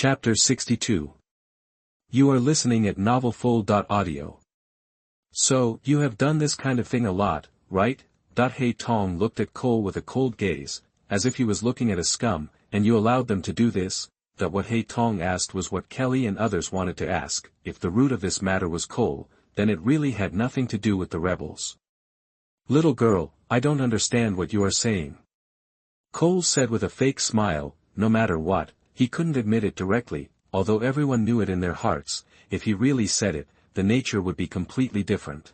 Chapter 62. You are listening at novelfull.audio. So, you have done this kind of thing a lot, right? Hei Tong looked at Cole with a cold gaze, as if he was looking at a scum, and you allowed them to do this? That what Hei Tong asked was what Kelly and others wanted to ask. If the root of this matter was Cole, then it really had nothing to do with the rebels. Little girl, I don't understand what you are saying. Cole said with a fake smile. No matter what, he couldn't admit it directly, although everyone knew it in their hearts. If he really said it, the nature would be completely different.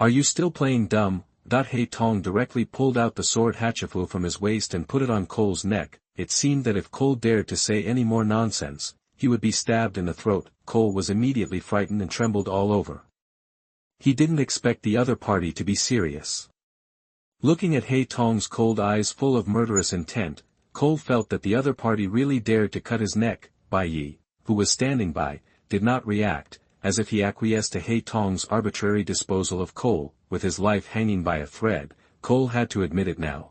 Are you still playing dumb? Hei Tong directly pulled out the sword hachifu from his waist and put it on Cole's neck. It seemed that if Cole dared to say any more nonsense, he would be stabbed in the throat. Cole was immediately frightened and trembled all over. He didn't expect the other party to be serious. Looking at Hei Tong's cold eyes full of murderous intent, Cole felt that the other party really dared to cut his neck. Bai Ye, who was standing by, did not react, as if he acquiesced to Hei Tong's arbitrary disposal of Cole, with his life hanging by a thread. Cole had to admit it now.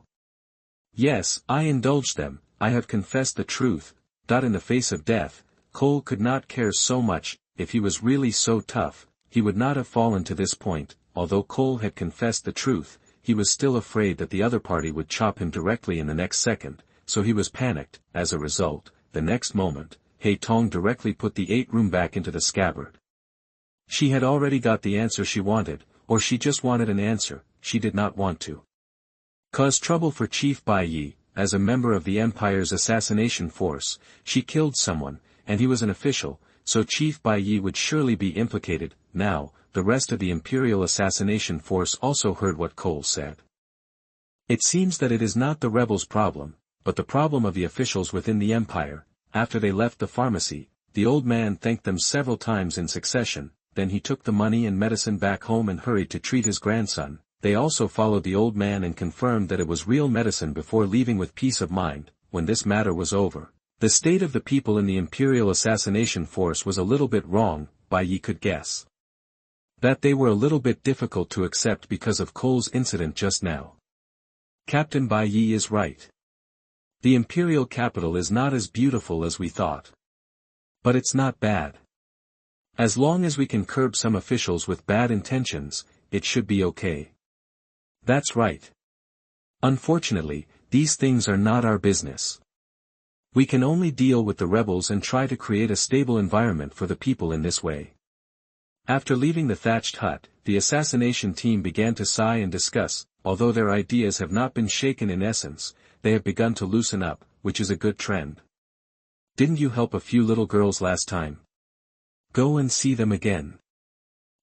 Yes, I indulged them, I have confessed the truth. In the face of death, Cole could not care so much. If he was really so tough, he would not have fallen to this point. Although Cole had confessed the truth, he was still afraid that the other party would chop him directly in the next second, so he was panicked. As a result, the next moment, Hei Tong directly put the 8-room back into the scabbard. She had already got the answer she wanted, or she just wanted an answer. She did not want to cause trouble for Chief Bai Ye. As a member of the Empire's assassination force, she killed someone, and he was an official, so Chief Bai Ye would surely be implicated. Now, the rest of the Imperial assassination force also heard what Cole said. It seems that it is not the rebels' problem, but the problem of the officials within the Empire. After they left the pharmacy, the old man thanked them several times in succession, then he took the money and medicine back home and hurried to treat his grandson. They also followed the old man and confirmed that it was real medicine before leaving with peace of mind. When this matter was over, the state of the people in the Imperial assassination force was a little bit wrong. Bai Ye could guess that they were a little bit difficult to accept because of Cole's incident just now. Captain Bai Ye is right. The imperial capital is not as beautiful as we thought. But it's not bad. As long as we can curb some officials with bad intentions, it should be okay. That's right. Unfortunately, these things are not our business. We can only deal with the rebels and try to create a stable environment for the people in this way. After leaving the thatched hut, the assassination team began to sigh and discuss. Although their ideas have not been shaken in essence, they have begun to loosen up, which is a good trend. Didn't you help a few little girls last time? Go and see them again.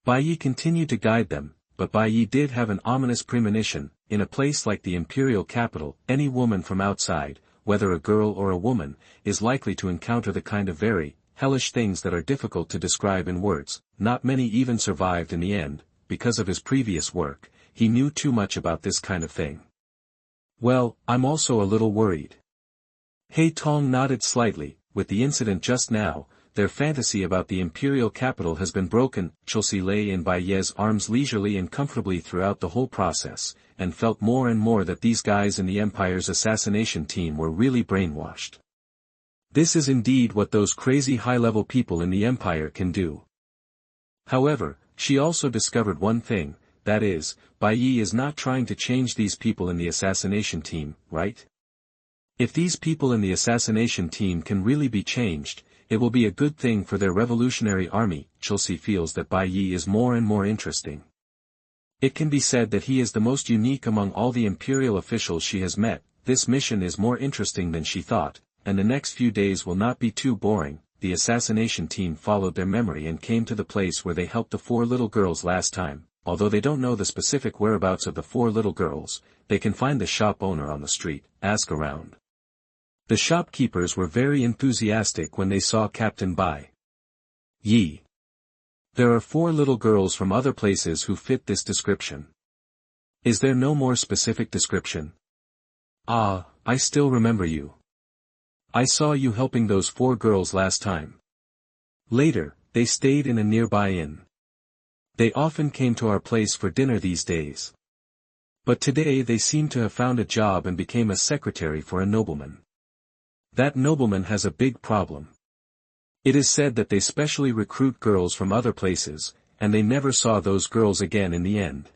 Bai Ye continued to guide them, but Bai Ye did have an ominous premonition. In a place like the imperial capital, any woman from outside, whether a girl or a woman, is likely to encounter the kind of very hellish things that are difficult to describe in words. Not many even survived in the end. Because of his previous work, he knew too much about this kind of thing. Well, I'm also a little worried. Hei Tong nodded slightly. With the incident just now, their fantasy about the imperial capital has been broken. Chelsea lay in Bai Ye's arms leisurely and comfortably throughout the whole process, and felt more and more that these guys in the Empire's assassination team were really brainwashed. This is indeed what those crazy high-level people in the Empire can do. However, she also discovered one thing, that is, Bai Ye is not trying to change these people in the assassination team, right? If these people in the assassination team can really be changed, it will be a good thing for their revolutionary army. Chelsea feels that Bai Ye is more and more interesting. It can be said that he is the most unique among all the imperial officials she has met. This mission is more interesting than she thought, and the next few days will not be too boring. The assassination team followed their memory and came to the place where they helped the 4 little girls last time. Although they don't know the specific whereabouts of the 4 little girls, they can find the shop owner on the street. Ask around. The shopkeepers were very enthusiastic when they saw Captain Bai Ye. There are 4 little girls from other places who fit this description. Is there no more specific description? Ah, I still remember you. I saw you helping those 4 girls last time. Later, they stayed in a nearby inn. They often came to our place for dinner these days. But today they seem to have found a job and became a secretary for a nobleman. That nobleman has a big problem. It is said that they specially recruit girls from other places, and they never saw those girls again in the end.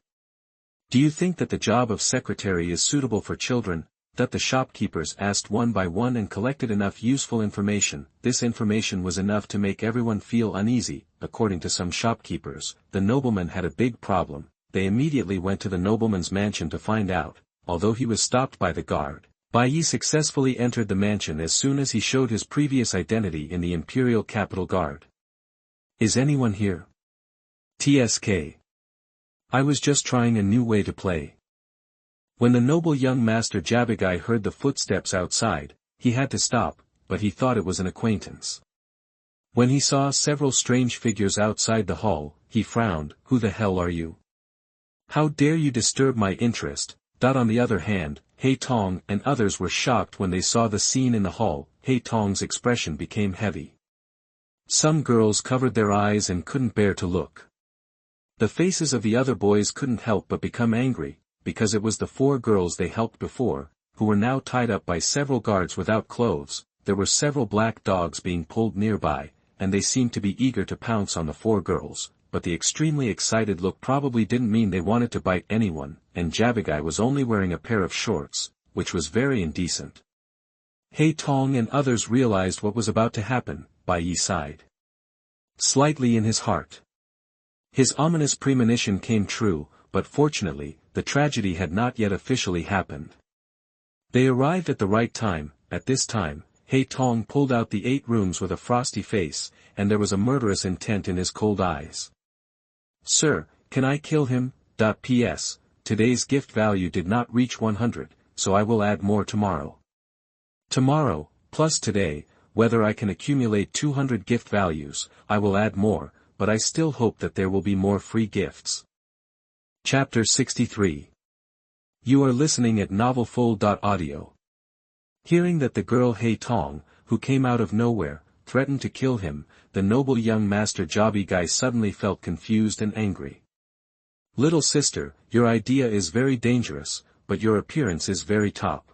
Do you think that the job of secretary is suitable for children? That the shopkeepers asked one by one and collected enough useful information. This information was enough to make everyone feel uneasy. According to some shopkeepers, the nobleman had a big problem. They immediately went to the nobleman's mansion to find out. Although he was stopped by the guard, Bai Ye successfully entered the mansion as soon as he showed his previous identity in the Imperial Capital Guard. Is anyone here? TSK. I was just trying a new way to play. When the noble young master Jabigai heard the footsteps outside, he had to stop, but he thought it was an acquaintance. When he saw several strange figures outside the hall, he frowned. Who the hell are you? How dare you disturb my interest? On the other hand, Hei Tong and others were shocked when they saw the scene in the hall. Hei Tong's expression became heavy. Some girls covered their eyes and couldn't bear to look. The faces of the other boys couldn't help but become angry, because it was the 4 girls they helped before, who were now tied up by several guards without clothes. There were several black dogs being pulled nearby, and they seemed to be eager to pounce on the 4 girls, but the extremely excited look probably didn't mean they wanted to bite anyone, and Jabigai was only wearing a pair of shorts, which was very indecent. Hei Tong and others realized what was about to happen. Bai Ye sighed slightly in his heart. His ominous premonition came true, but fortunately, the tragedy had not yet officially happened. They arrived at the right time. At this time, Hei Tong pulled out the 8 rooms with a frosty face, and there was a murderous intent in his cold eyes. Sir, can I kill him? P.S. Today's gift value did not reach 100, so I will add more tomorrow. Tomorrow, plus today, whether I can accumulate 200 gift values, I will add more, but I still hope that there will be more free gifts. Chapter 63. You are listening at novelfull.audio. Hearing that the girl Hei Tong, who came out of nowhere, threatened to kill him, the noble young master Jabigai suddenly felt confused and angry. Little sister, your idea is very dangerous, but your appearance is very top.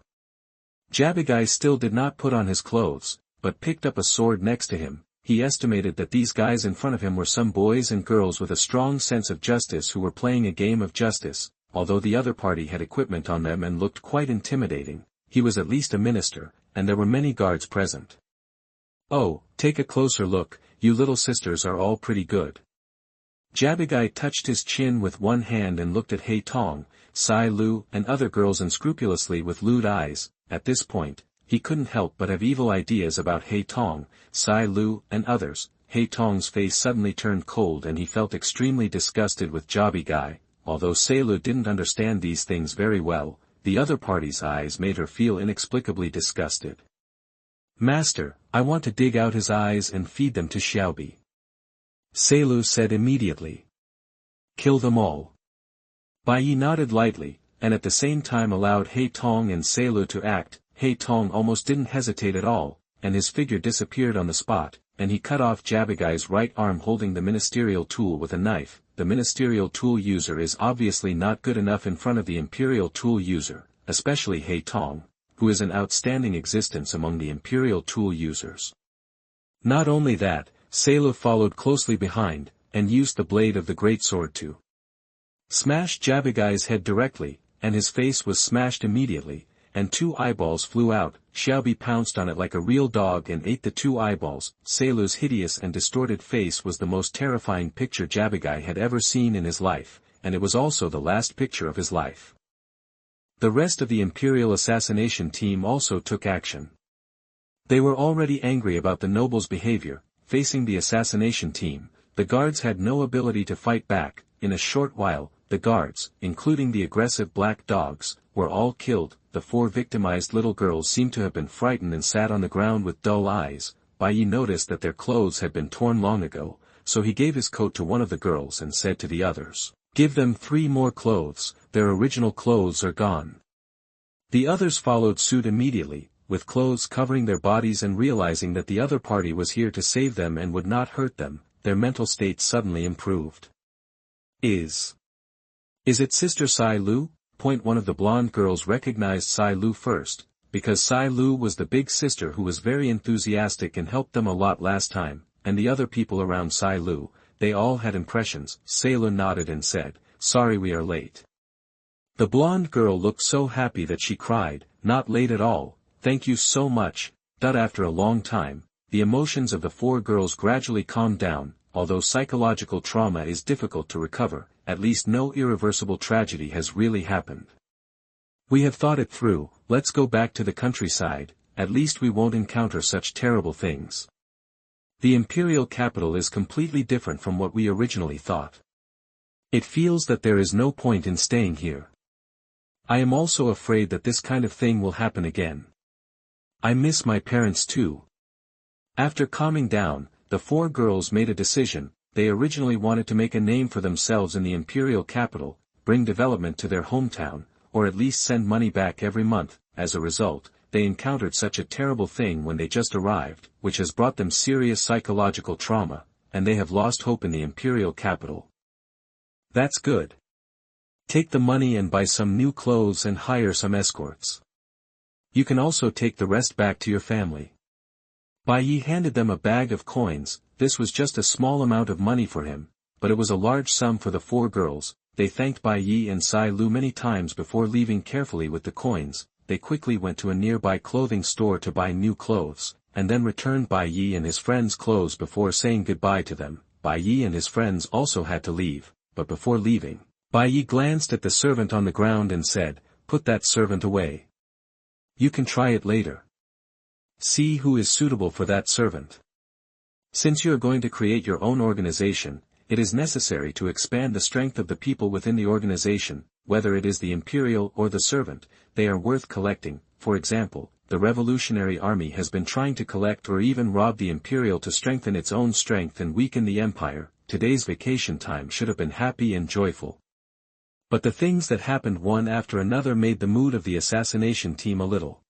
Jabigai still did not put on his clothes, but picked up a sword next to him. He estimated that these guys in front of him were some boys and girls with a strong sense of justice who were playing a game of justice. Although the other party had equipment on them and looked quite intimidating, he was at least a minister, and there were many guards present. Oh, take a closer look, you little sisters are all pretty good. Jabigai touched his chin with one hand and looked at Hei Tong, Sai Lu and other girls unscrupulously with lewd eyes. At this point, he couldn't help but have evil ideas about Hei Tong, Sai Lu and others. Hei Tong's face suddenly turned cold and he felt extremely disgusted with Jabigai. Although Sai Lu didn't understand these things very well, the other party's eyes made her feel inexplicably disgusted. Master, I want to dig out his eyes and feed them to Xiaobi. Sai Lu said immediately. Kill them all. Bai Ye nodded lightly, and at the same time allowed Hei Tong and Sai Lu to act. Hei Tong almost didn't hesitate at all, and his figure disappeared on the spot, and he cut off Jabigai's right arm holding the ministerial tool with a knife. The ministerial tool user is obviously not good enough in front of the imperial tool user, especially Hei Tong, who is an outstanding existence among the imperial tool users. Not only that, Sai Lu followed closely behind, and used the blade of the greatsword to smash Jabigai's head directly, and his face was smashed immediately, and 2 eyeballs flew out. Xiaobi pounced on it like a real dog and ate the 2 eyeballs. Sai Lu's hideous and distorted face was the most terrifying picture Jabigai had ever seen in his life, and it was also the last picture of his life. The rest of the Imperial assassination team also took action. They were already angry about the noble's behavior. Facing the assassination team, the guards had no ability to fight back. In a short while, the guards, including the aggressive black dogs, were all killed. The 4 victimized little girls seemed to have been frightened and sat on the ground with dull eyes. Bai Ye noticed that their clothes had been torn long ago, so he gave his coat to one of the girls and said to the others, "Give them 3 more clothes, their original clothes are gone." The others followed suit immediately, with clothes covering their bodies, and realizing that the other party was here to save them and would not hurt them, their mental state suddenly improved. Is it Sister Sai Lu? One of the blonde girls recognized Sai Lu first, because Sai Lu was the big sister who was very enthusiastic and helped them a lot last time. and the other people around Sai Lu, they all had impressions. Sailor nodded and said, "Sorry we are late." The blonde girl looked so happy that she cried, "Not late at all, thank you so much." After a long time, the emotions of the four girls gradually calmed down. Although psychological trauma is difficult to recover, at least no irreversible tragedy has really happened. "We have thought it through, let's go back to the countryside, at least we won't encounter such terrible things. The imperial capital is completely different from what we originally thought. It feels that there is no point in staying here. I am also afraid that this kind of thing will happen again. I miss my parents too." After calming down, the four girls made a decision. They originally wanted to make a name for themselves in the imperial capital, bring development to their hometown, or at least send money back every month. As a result, they encountered such a terrible thing when they just arrived, which has brought them serious psychological trauma, and they have lost hope in the imperial capital. "That's good. Take the money and buy some new clothes and hire some escorts. You can also take the rest back to your family." Bai Ye handed them a bag of coins. This was just a small amount of money for him, but it was a large sum for the four girls. They thanked Bai Ye and Sai Lu many times before leaving. Carefully with the coins, they quickly went to a nearby clothing store to buy new clothes, and then returned Bai Ye and his friends' clothes before saying goodbye to them. Bai Ye and his friends also had to leave, but before leaving, Bai Ye glanced at the servant on the ground and said, "Put that servant away. You can try it later. See who is suitable for that servant. Since you are going to create your own organization, it is necessary to expand the strength of the people within the organization, whether it is the imperial or the servant, they are worth collecting. For example, the Revolutionary Army has been trying to collect or even rob the imperial to strengthen its own strength and weaken the empire." Today's vacation time should have been happy and joyful. But the things that happened one after another made the mood of the assassination team a little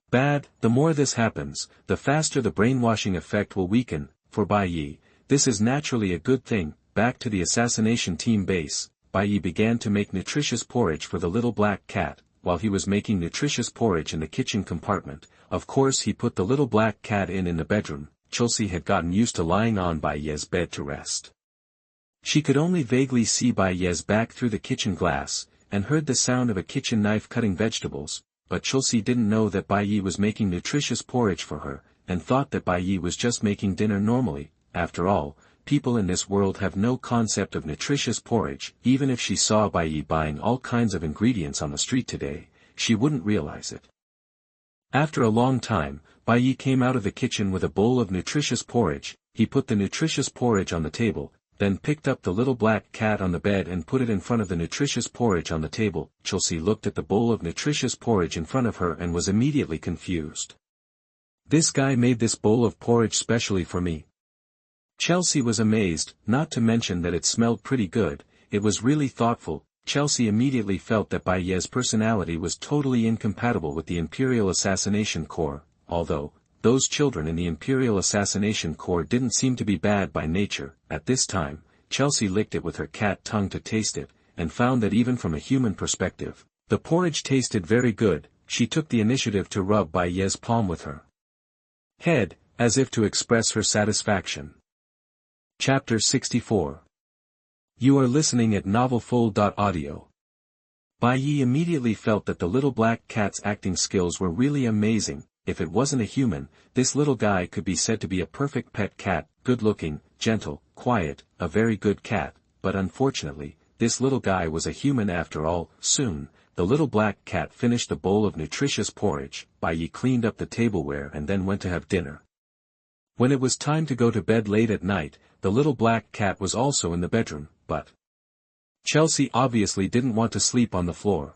bad. The more this happens, the faster the brainwashing effect will weaken. For Bai Ye, this is naturally a good thing. Back to the assassination team base, Bai Ye began to make nutritious porridge for the little black cat. While he was making nutritious porridge in the kitchen compartment, of course he put the little black cat in the bedroom. Chelsea had gotten used to lying on Bai Ye's bed to rest. She could only vaguely see Bai Ye's back through the kitchen glass, and heard the sound of a kitchen knife cutting vegetables, but Chelsea didn't know that Bai Ye was making nutritious porridge for her, and thought that Bai Ye was just making dinner normally. After all, people in this world have no concept of nutritious porridge. Even if she saw Bai Ye buying all kinds of ingredients on the street today, she wouldn't realize it. After a long time, Bai Ye came out of the kitchen with a bowl of nutritious porridge. He put the nutritious porridge on the table, then picked up the little black cat on the bed and put it in front of the nutritious porridge on the table. Chelsea looked at the bowl of nutritious porridge in front of her and was immediately confused. "This guy made this bowl of porridge specially for me." Chelsea was amazed, not to mention that it smelled pretty good. It was really thoughtful. Chelsea immediately felt that Bai Ye's personality was totally incompatible with the Imperial Assassination Corps, although those children in the Imperial Assassination Corps didn't seem to be bad by nature. At this time, Chelsea licked it with her cat tongue to taste it, and found that even from a human perspective, the porridge tasted very good. She took the initiative to rub Bai Ye's palm with her head, as if to express her satisfaction. Chapter 64. You are listening at novelfull.audio. Bai Ye immediately felt that the little black cat's acting skills were really amazing. If it wasn't a human, this little guy could be said to be a perfect pet cat, good-looking, gentle, quiet, a very good cat. But unfortunately, this little guy was a human after all. Soon, the little black cat finished the bowl of nutritious porridge. Bai Ye cleaned up the tableware and then went to have dinner. When it was time to go to bed late at night, the little black cat was also in the bedroom, but Chelsea obviously didn't want to sleep on the floor.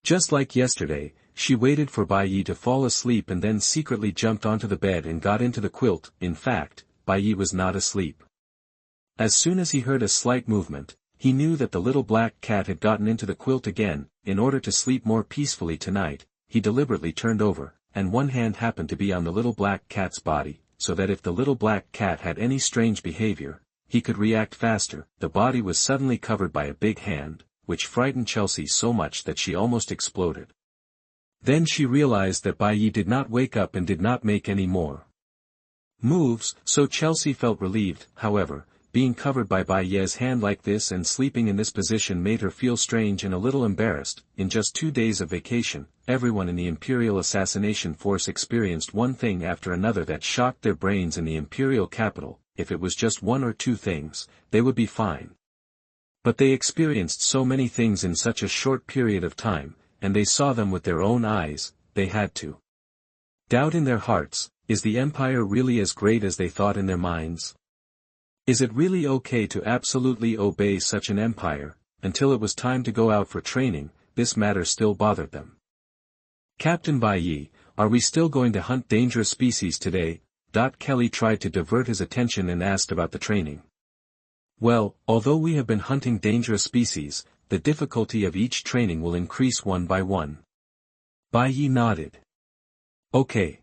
Just like yesterday, she waited for Bai Ye to fall asleep and then secretly jumped onto the bed and got into the quilt. In fact, Bai Ye was not asleep. As soon as he heard a slight movement, he knew that the little black cat had gotten into the quilt again. In order to sleep more peacefully tonight, he deliberately turned over, and one hand happened to be on the little black cat's body, so that if the little black cat had any strange behavior, he could react faster. The body was suddenly covered by a big hand, which frightened Chelsea so much that she almost exploded. Then she realized that Bai Ye did not wake up and did not make any more moves, so Chelsea felt relieved. However, being covered by Bai Ye's hand like this and sleeping in this position made her feel strange and a little embarrassed. In just 2 days of vacation, everyone in the Imperial Assassination Force experienced one thing after another that shocked their brains in the Imperial capital. If it was just 1 or 2 things, they would be fine. But they experienced so many things in such a short period of time, and they saw them with their own eyes. They had to doubt in their hearts, is the Empire really as great as they thought in their minds? Is it really okay to absolutely obey such an empire? Until it was time to go out for training, this matter still bothered them. Captain Bai Ye, are we still going to hunt dangerous species today? Kelly tried to divert his attention and asked about the training. Well, although we have been hunting dangerous species, the difficulty of each training will increase one by one. Bai Ye nodded. Okay.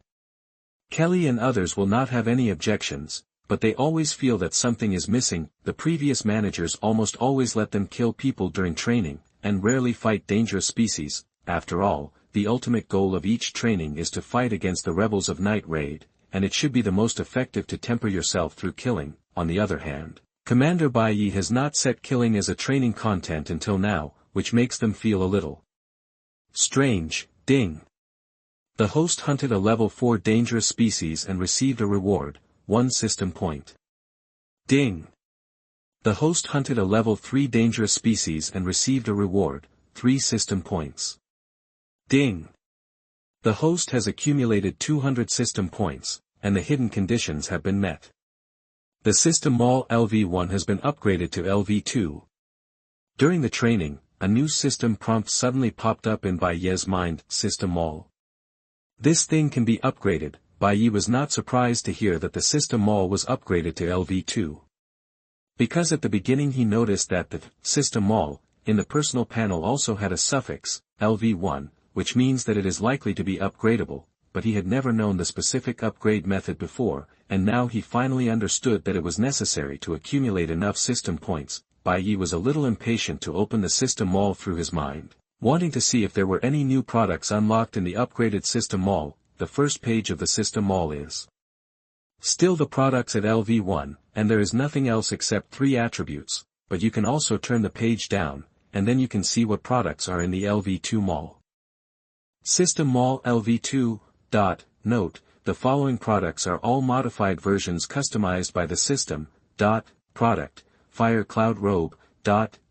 Kelly and others will not have any objections, but they always feel that something is missing. The previous managers almost always let them kill people during training, and rarely fight dangerous species. After all, the ultimate goal of each training is to fight against the rebels of Night Raid, and it should be the most effective to temper yourself through killing. On the other hand, Commander Bai Ye has not set killing as a training content until now, which makes them feel a little strange. Ding. The host hunted a level 4 dangerous species and received a reward, 1 system point. Ding. The host hunted a level 3 dangerous species and received a reward, 3 system points. Ding. The host has accumulated 200 system points, and the hidden conditions have been met. The system mall LV1 has been upgraded to LV2. During the training, a new system prompt suddenly popped up in Bai Ye's mind, System Mall. This thing can be upgraded. Bai Ye was not surprised to hear that the system mall was upgraded to LV2. Because at the beginning he noticed that the system mall, in the personal panel also had a suffix, LV1, which means that it is likely to be upgradable, but he had never known the specific upgrade method before, and now he finally understood that it was necessary to accumulate enough system points. Bai Ye was a little impatient to open the system mall through his mind, wanting to see if there were any new products unlocked in the upgraded system mall. The first page of the system mall is still the products at LV1, and there is nothing else except 3 attributes, but you can also turn the page down, and then you can see what products are in the LV2 mall. System Mall LV2. Note, the following products are all modified versions customized by the system. Product, Fire Cloud Robe.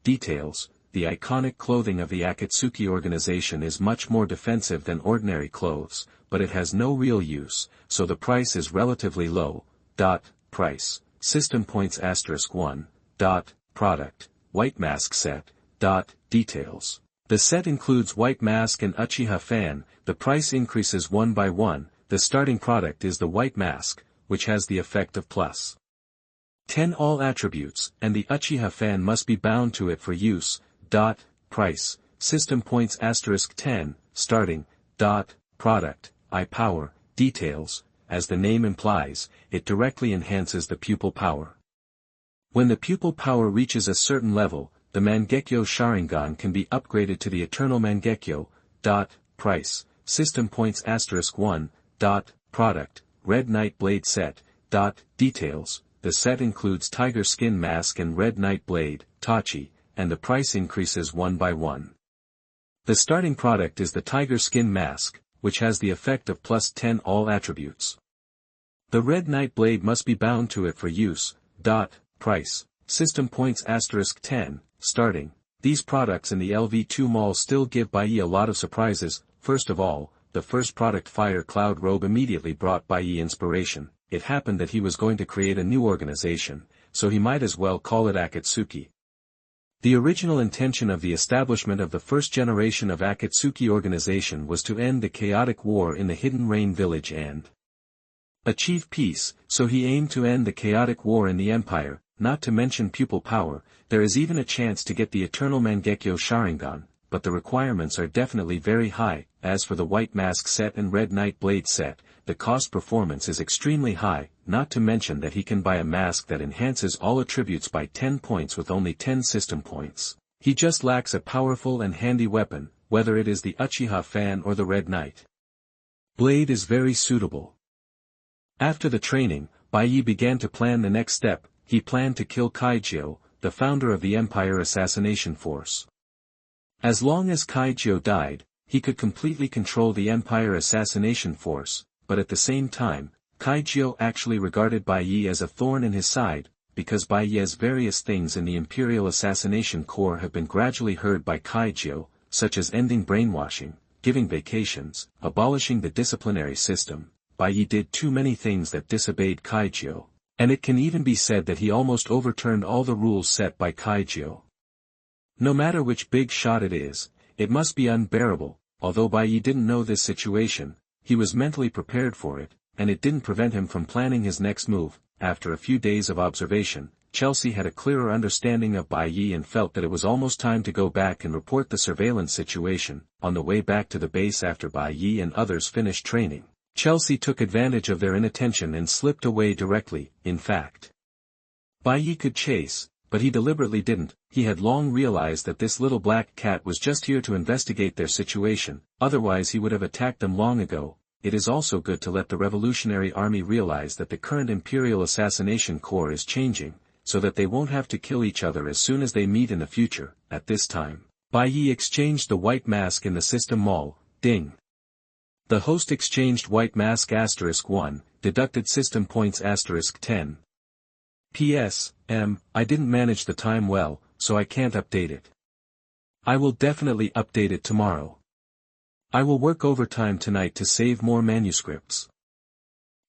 Details, the iconic clothing of the Akatsuki organization is much more defensive than ordinary clothes, but it has no real use, so the price is relatively low. Price, System Points *1. Product, White Mask Set. Details. The set includes White Mask and Uchiha Fan. The price increases one by one. The starting product is the White Mask, which has the effect of plus 10 all attributes, and the Uchiha Fan must be bound to it for use. Price, System Points *10, starting. Product, Eye Power. Details, as the name implies, it directly enhances the pupil power. When the pupil power reaches a certain level, the Mangekyō Sharingan can be upgraded to the Eternal Mangekyō. Price, System Points *1. Product, Red Night Blade Set. Details, the set includes Tiger Skin Mask and Red Night Blade, Tachi, and the price increases one by one. The starting product is the Tiger Skin Mask, which has the effect of plus 10 all attributes. The Red Night Blade must be bound to it for use. Price, System Points *10, starting. These products in the LV2 mall still give Bai Ye a lot of surprises. First of all, the first product Fire Cloud Robe immediately brought Bai Ye inspiration. It happened that he was going to create a new organization, so he might as well call it Akatsuki. The original intention of the establishment of the first generation of Akatsuki organization was to end the chaotic war in the Hidden Rain village and achieve peace, so he aimed to end the chaotic war in the empire. Not to mention pupil power, there is even a chance to get the Eternal Mangekyō Sharingan, but the requirements are definitely very high. As for the White Mask set and Red Night Blade set, the cost performance is extremely high, not to mention that he can buy a mask that enhances all attributes by 10 points with only 10 system points. He just lacks a powerful and handy weapon, whether it is the Uchiha Fan or the Red Night Blade is very suitable. After the training, Bai Ye began to plan the next step. He planned to kill Kaijiao, the founder of the Empire Assassination Force. As long as Kaijiao died, he could completely control the Empire Assassination Force, but at the same time, Kaijiao actually regarded Bai Ye as a thorn in his side, because Bai Ye's various things in the Imperial Assassination Corps have been gradually heard by Kaijiao, such as ending brainwashing, giving vacations, abolishing the disciplinary system. Bai Ye did too many things that disobeyed Kaijiao, and it can even be said that he almost overturned all the rules set by Kaijiao. No matter which big shot it is, it must be unbearable. Although Bai Ye didn't know this situation, he was mentally prepared for it, and it didn't prevent him from planning his next move. After a few days of observation, Chelsea had a clearer understanding of Bai Ye and felt that it was almost time to go back and report the surveillance situation. On the way back to the base after Bai Ye and others finished training, Chelsea took advantage of their inattention and slipped away directly. In fact, Bai Ye could chase, but he deliberately didn't. He had long realized that this little black cat was just here to investigate their situation, otherwise he would have attacked them long ago. It is also good to let the Revolutionary Army realize that the current Imperial Assassination Corps is changing, so that they won't have to kill each other as soon as they meet in the future. At this time, Bai Ye exchanged the white mask in the system mall. Ding. The host exchanged white mask *1, deducted system points *10. P.S. I didn't manage the time well, so I can't update it. I will definitely update it tomorrow. I will work overtime tonight to save more manuscripts.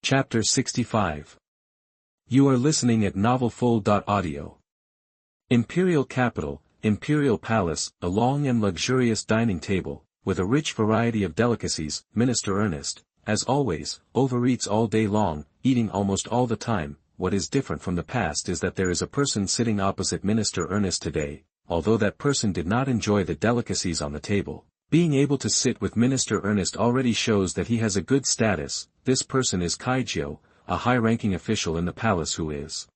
Chapter 65. You are listening at novelfull.audio. Imperial Capital, Imperial Palace, a long and luxurious dining table, with a rich variety of delicacies. Minister Ernest, as always, overeats all day long, eating almost all the time. What is different from the past is that there is a person sitting opposite Minister Ernest today. Although that person did not enjoy the delicacies on the table, being able to sit with Minister Ernest already shows that he has a good status. This person is Kaijiao, a high-ranking official in the palace who is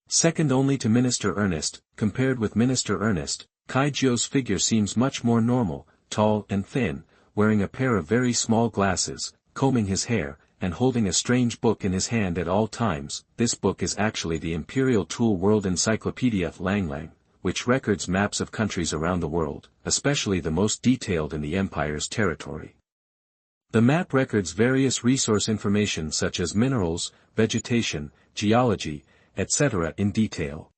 second only to Minister Ernest. Compared with Minister Ernest, Kaijiao's figure seems much more normal, tall and thin, wearing a pair of very small glasses, combing his hair, and holding a strange book in his hand at all times. This book is actually the Imperial Tool World Encyclopedia Lang, which records maps of countries around the world, especially the most detailed in the Empire's territory. The map records various resource information such as minerals, vegetation, geology, etc. in detail.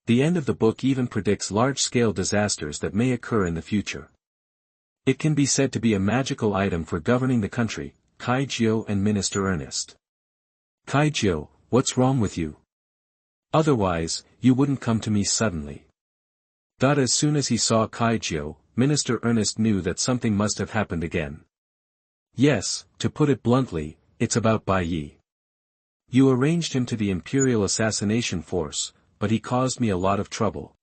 The end of the book even predicts large-scale disasters that may occur in the future. It can be said to be a magical item for governing the country. Kaijiao and Minister Ernest. Kaijiao, what's wrong with you? Otherwise, you wouldn't come to me suddenly. As soon as he saw Kaijiao, Minister Ernest knew that something must have happened again. Yes, to put it bluntly, it's about Bai Ye. You arranged him to the Imperial Assassination Force, but he caused me a lot of trouble.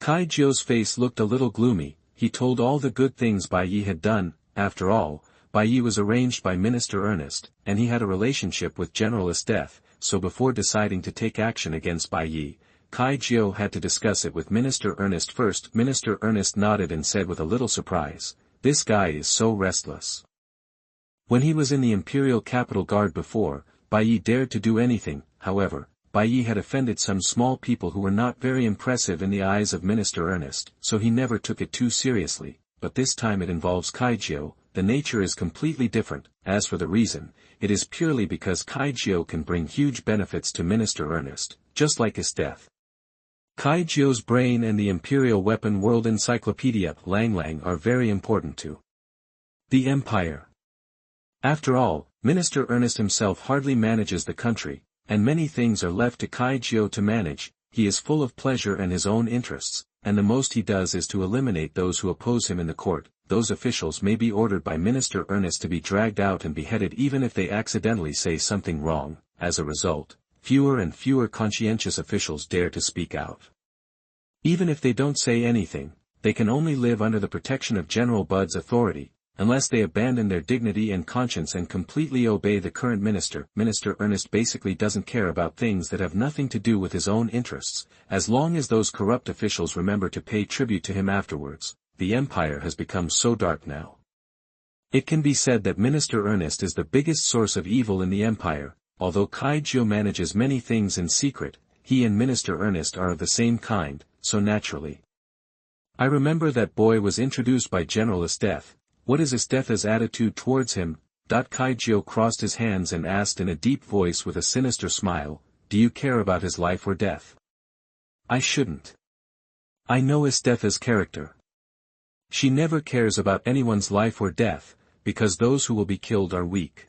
Kaijiao's face looked a little gloomy. He told all the good things Bai Ye had done. After all, Bai Ye was arranged by Minister Ernest, and he had a relationship with General Death, so before deciding to take action against Bai Ye, Kaijiao had to discuss it with Minister Ernest first. Minister Ernest nodded and said with a little surprise, "This guy is so restless." When he was in the Imperial Capital Guard before, Bai Ye dared to do anything. However, Bai Ye had offended some small people who were not very impressive in the eyes of Minister Ernest, so he never took it too seriously. But this time it involves Kaijiao. The nature is completely different. As for the reason, it is purely because Kaijiao can bring huge benefits to Minister Ernest, just like his death. Kaijiao's brain and the Imperial Weapon World Encyclopedia Lang are very important to the Empire. After all, Minister Ernest himself hardly manages the country, and many things are left to Kaijiao to manage. He is full of pleasure and his own interests, and the most he does is to eliminate those who oppose him in the court. Those officials may be ordered by Minister Ernest to be dragged out and beheaded even if they accidentally say something wrong. As a result, fewer and fewer conscientious officials dare to speak out. Even if they don't say anything, they can only live under the protection of General Bud's authority, unless they abandon their dignity and conscience and completely obey the current minister. Minister Ernest basically doesn't care about things that have nothing to do with his own interests, as long as those corrupt officials remember to pay tribute to him afterwards. The Empire has become so dark now. It can be said that Minister Ernest is the biggest source of evil in the empire, although Kaijo manages many things in secret, he and Minister Ernest are of the same kind, so naturally. I remember that boy was introduced by General Esteth. What is Estetha's attitude towards him? Kaijo crossed his hands and asked in a deep voice with a sinister smile, do you care about his life or death? I shouldn't. I know Estetha's character. She never cares about anyone's life or death, because those who will be killed are weak.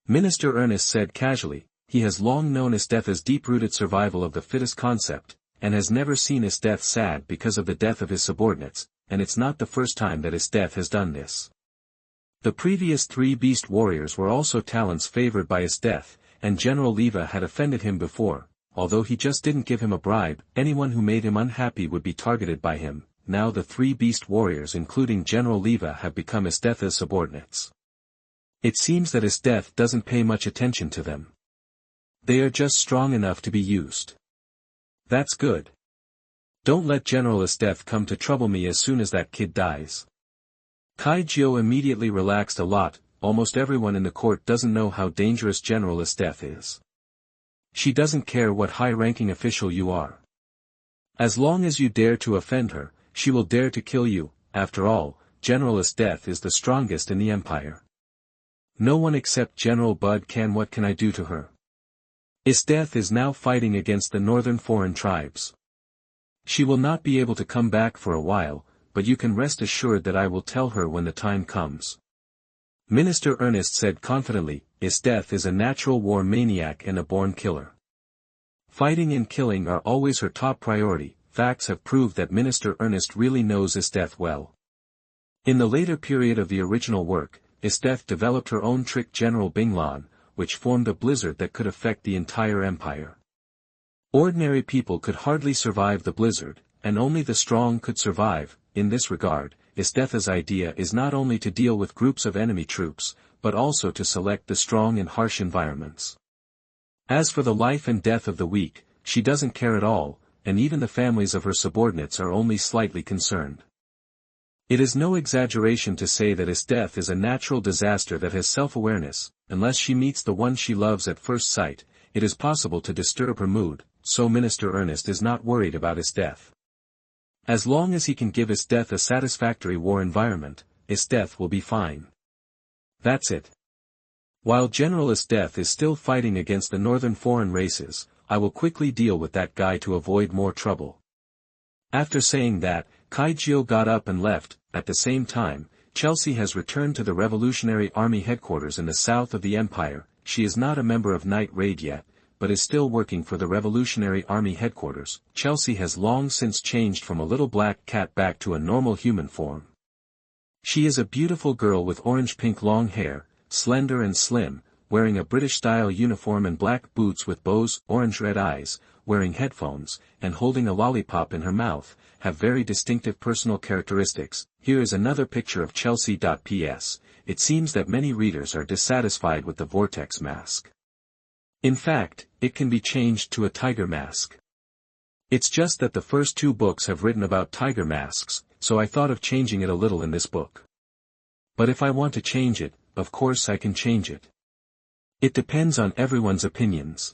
Minister Ernest said casually, he has long known Estetha's deep-rooted survival of the fittest concept, and has never seen Esteth sad because of the death of his subordinates, and it's not the first time that Esteth has done this. The previous 3 beast warriors were also talents favored by Esteth, and General Leva had offended him before, although he just didn't give him a bribe, anyone who made him unhappy would be targeted by him. Now the 3 beast warriors including General Leva have become Estetha's subordinates. It seems that Esteth doesn't pay much attention to them. They are just strong enough to be used. That's good. Don't let General Esteth come to trouble me as soon as that kid dies. Kaijo immediately relaxed a lot. Almost everyone in the court doesn't know how dangerous General Esteth is. She doesn't care what high-ranking official you are. As long as you dare to offend her, she will dare to kill you. After all, General Esteth is the strongest in the empire. No one except General Bud can. What can I do to her? Esteth is now fighting against the northern foreign tribes. She will not be able to come back for a while, but you can rest assured that I will tell her when the time comes. Minister Ernest said confidently, Esteth is a natural war maniac and a born killer. Fighting and killing are always her top priority. Facts have proved that Minister Ernest really knows Esteth well. In the later period of the original work, Esteth developed her own trick General Binglan, which formed a blizzard that could affect the entire empire. Ordinary people could hardly survive the blizzard, and only the strong could survive. In this regard, Estetha's idea is not only to deal with groups of enemy troops, but also to select the strong in harsh environments. As for the life and death of the weak, she doesn't care at all, and even the families of her subordinates are only slightly concerned. It is no exaggeration to say that Esteth is a natural disaster that has self-awareness. Unless she meets the one she loves at first sight, it is possible to disturb her mood, so Minister Ernest is not worried about Esteth. As long as he can give Esteth a satisfactory war environment, Esteth will be fine. That's it. While General Esteth is still fighting against the northern foreign races, I will quickly deal with that guy to avoid more trouble. After saying that, Kaijo got up and left. At the same time, Chelsea has returned to the Revolutionary Army headquarters in the south of the Empire. She is not a member of Night Raid yet, but is still working for the Revolutionary Army headquarters. Chelsea has long since changed from a little black cat back to a normal human form. She is a beautiful girl with orange-pink long hair, slender and slim, wearing a British-style uniform and black boots with bows, orange-red eyes, wearing headphones, and holding a lollipop in her mouth, have very distinctive personal characteristics. Here is another picture of Chelsea.ps. It seems that many readers are dissatisfied with the vortex mask. In fact, it can be changed to a tiger mask. It's just that the first 2 books have written about tiger masks, so I thought of changing it a little in this book. But if I want to change it, of course I can change it. It depends on everyone's opinions.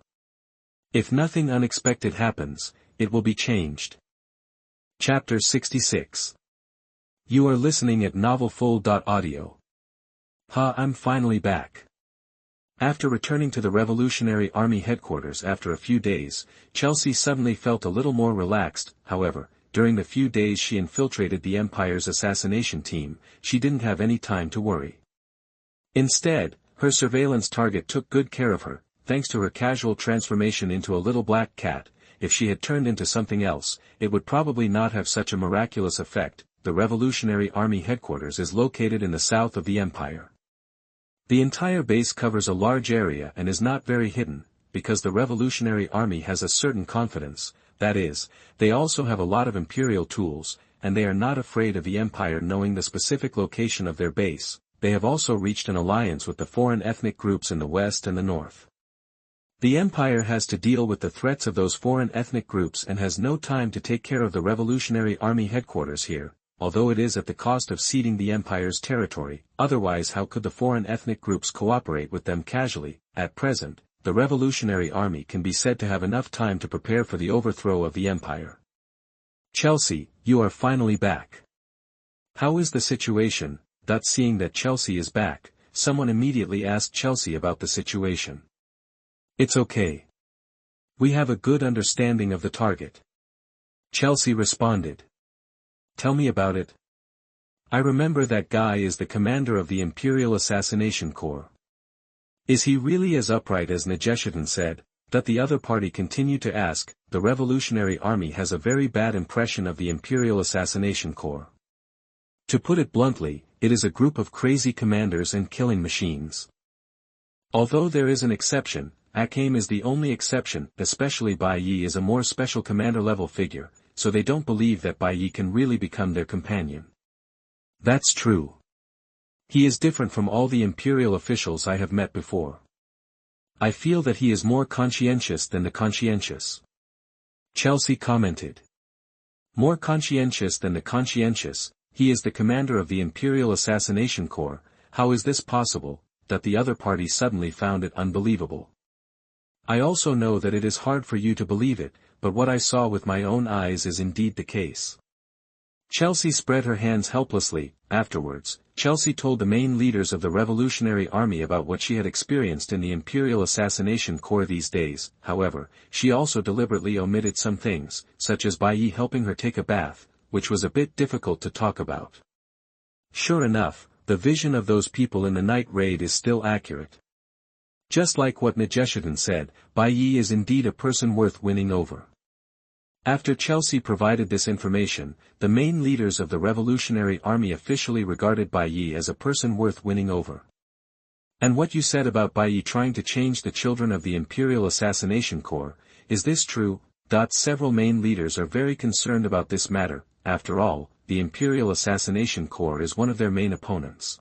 If nothing unexpected happens, it will be changed. Chapter 66. You are listening at novelfull.audio. I'm finally back. After returning to the Revolutionary Army headquarters after a few days, Chelsea suddenly felt a little more relaxed. However, during the few days she infiltrated the Empire's assassination team, she didn't have any time to worry. Instead, her surveillance target took good care of her, thanks to her casual transformation into a little black cat. If she had turned into something else, it would probably not have such a miraculous effect. The Revolutionary Army headquarters is located in the south of the Empire. The entire base covers a large area and is not very hidden, because the Revolutionary Army has a certain confidence, that is, they also have a lot of imperial tools, and they are not afraid of the Empire knowing the specific location of their base. They have also reached an alliance with the foreign ethnic groups in the west and the north. The Empire has to deal with the threats of those foreign ethnic groups and has no time to take care of the Revolutionary Army headquarters here. although it is at the cost of ceding the empire's territory, otherwise how could the foreign ethnic groups cooperate with them casually? At present, the Revolutionary Army can be said to have enough time to prepare for the overthrow of the empire. Chelsea, you are finally back. How is the situation? Seeing that Chelsea is back, someone immediately asked Chelsea about the situation. It's okay. We have a good understanding of the target. Chelsea responded. Tell me about it. I remember that guy is the commander of the Imperial Assassination Corps. Is he really as upright as Nageshitan said? That the other party continued to ask. The Revolutionary Army has a very bad impression of the Imperial Assassination Corps. To put it bluntly, it is a group of crazy commanders and killing machines. Although there is an exception, Akame is the only exception, especially Bai Ye is a more special commander-level figure, so they don't believe that Bai Ye can really become their companion. That's true. He is different from all the imperial officials I have met before. I feel that he is more conscientious than the conscientious. Chelsea commented. More conscientious than the conscientious, he is the commander of the Imperial Assassination Corps. How is this possible? That the other party suddenly found it unbelievable. I also know that it is hard for you to believe it, but what I saw with my own eyes is indeed the case. Chelsea spread her hands helplessly. Afterwards, Chelsea told the main leaders of the Revolutionary Army about what she had experienced in the Imperial Assassination Corps these days. However, she also deliberately omitted some things, such as Bai Ye helping her take a bath, which was a bit difficult to talk about. Sure enough, the vision of those people in the night raid is still accurate. Just like what Nageshitan said, Bai Ye is indeed a person worth winning over. After Chelsea provided this information, the main leaders of the Revolutionary Army officially regarded Bai Ye as a person worth winning over. And what you said about Bai Ye trying to change the children of the Imperial Assassination Corps, is this true? Several main leaders are very concerned about this matter. After all, the Imperial Assassination Corps is one of their main opponents.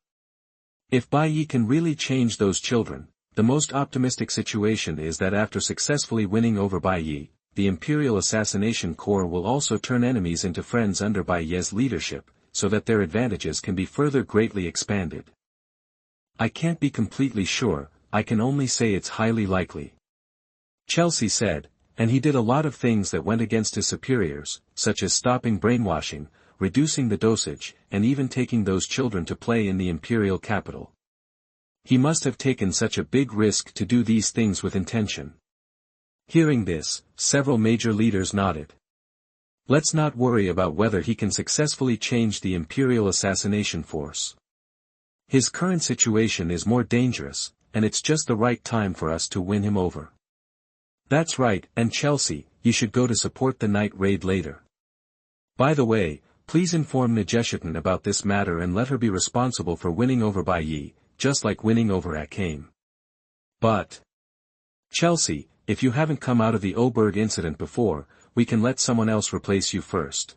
If Bai Ye can really change those children, the most optimistic situation is that after successfully winning over Bai Ye, the Imperial Assassination Corps will also turn enemies into friends under Bai Ye's leadership, so that their advantages can be further greatly expanded. I can't be completely sure, I can only say it's highly likely. Chelsea said, and he did a lot of things that went against his superiors, such as stopping brainwashing, reducing the dosage, and even taking those children to play in the imperial capital. He must have taken such a big risk to do these things with intention. Hearing this, several major leaders nodded. Let's not worry about whether he can successfully change the Imperial Assassination Force. His current situation is more dangerous, and it's just the right time for us to win him over. That's right, and Chelsea, you should go to support the night raid later. By the way, please inform Nageshitan about this matter and let her be responsible for winning over Bai Ye, just like winning over Akame. But Chelsea, if you haven't come out of the Oberg incident before, we can let someone else replace you first.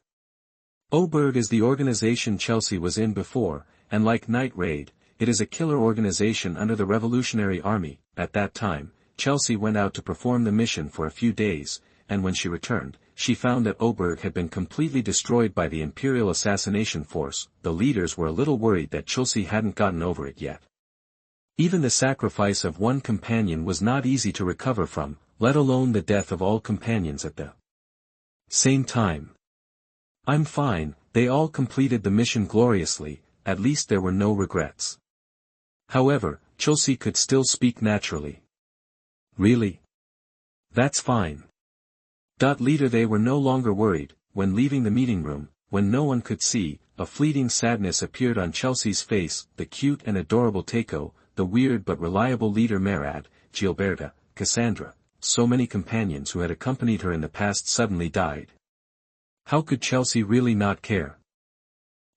Oberg is the organization Chelsea was in before, and like Night Raid, it is a killer organization under the Revolutionary Army. At that time, Chelsea went out to perform the mission for a few days, and when she returned, she found that Oberg had been completely destroyed by the Imperial Assassination Force. The leaders were a little worried that Chelsea hadn't gotten over it yet. Even the sacrifice of one companion was not easy to recover from, let alone the death of all companions at the same time. I'm fine, they all completed the mission gloriously, at least there were no regrets. However, Chelsea could still speak naturally. Really? That's fine. Later they were no longer worried. When leaving the meeting room, when no one could see, a fleeting sadness appeared on Chelsea's face. The cute and adorable Teiko, the weird but reliable leader Merad, Gilberta, Cassandra, so many companions who had accompanied her in the past suddenly died. How could Chelsea really not care?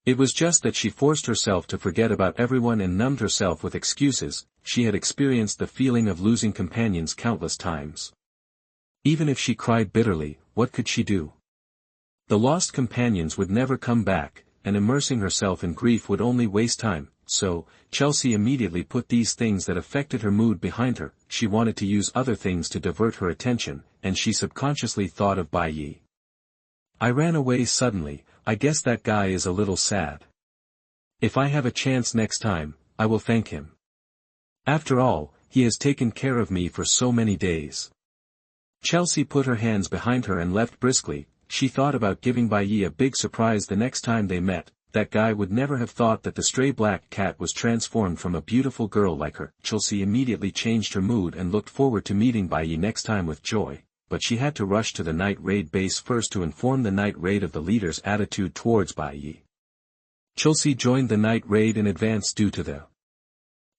It was just that she forced herself to forget about everyone and numbed herself with excuses. She had experienced the feeling of losing companions countless times. Even if she cried bitterly, what could she do? The lost companions would never come back, and immersing herself in grief would only waste time. So, Chelsea immediately put these things that affected her mood behind her. She wanted to use other things to divert her attention, and she subconsciously thought of Bai Ye. I ran away suddenly. I guess that guy is a little sad. If I have a chance next time, I will thank him. After all, he has taken care of me for so many days. Chelsea put her hands behind her and left briskly. She thought about giving Bai Ye a big surprise the next time they met. That guy would never have thought that the stray black cat was transformed from a beautiful girl like her. Chelsea immediately changed her mood and looked forward to meeting Bai Ye next time with joy, but she had to rush to the night raid base first to inform the night raid of the leader's attitude towards Bai Ye. Chelsea joined the night raid in advance due to the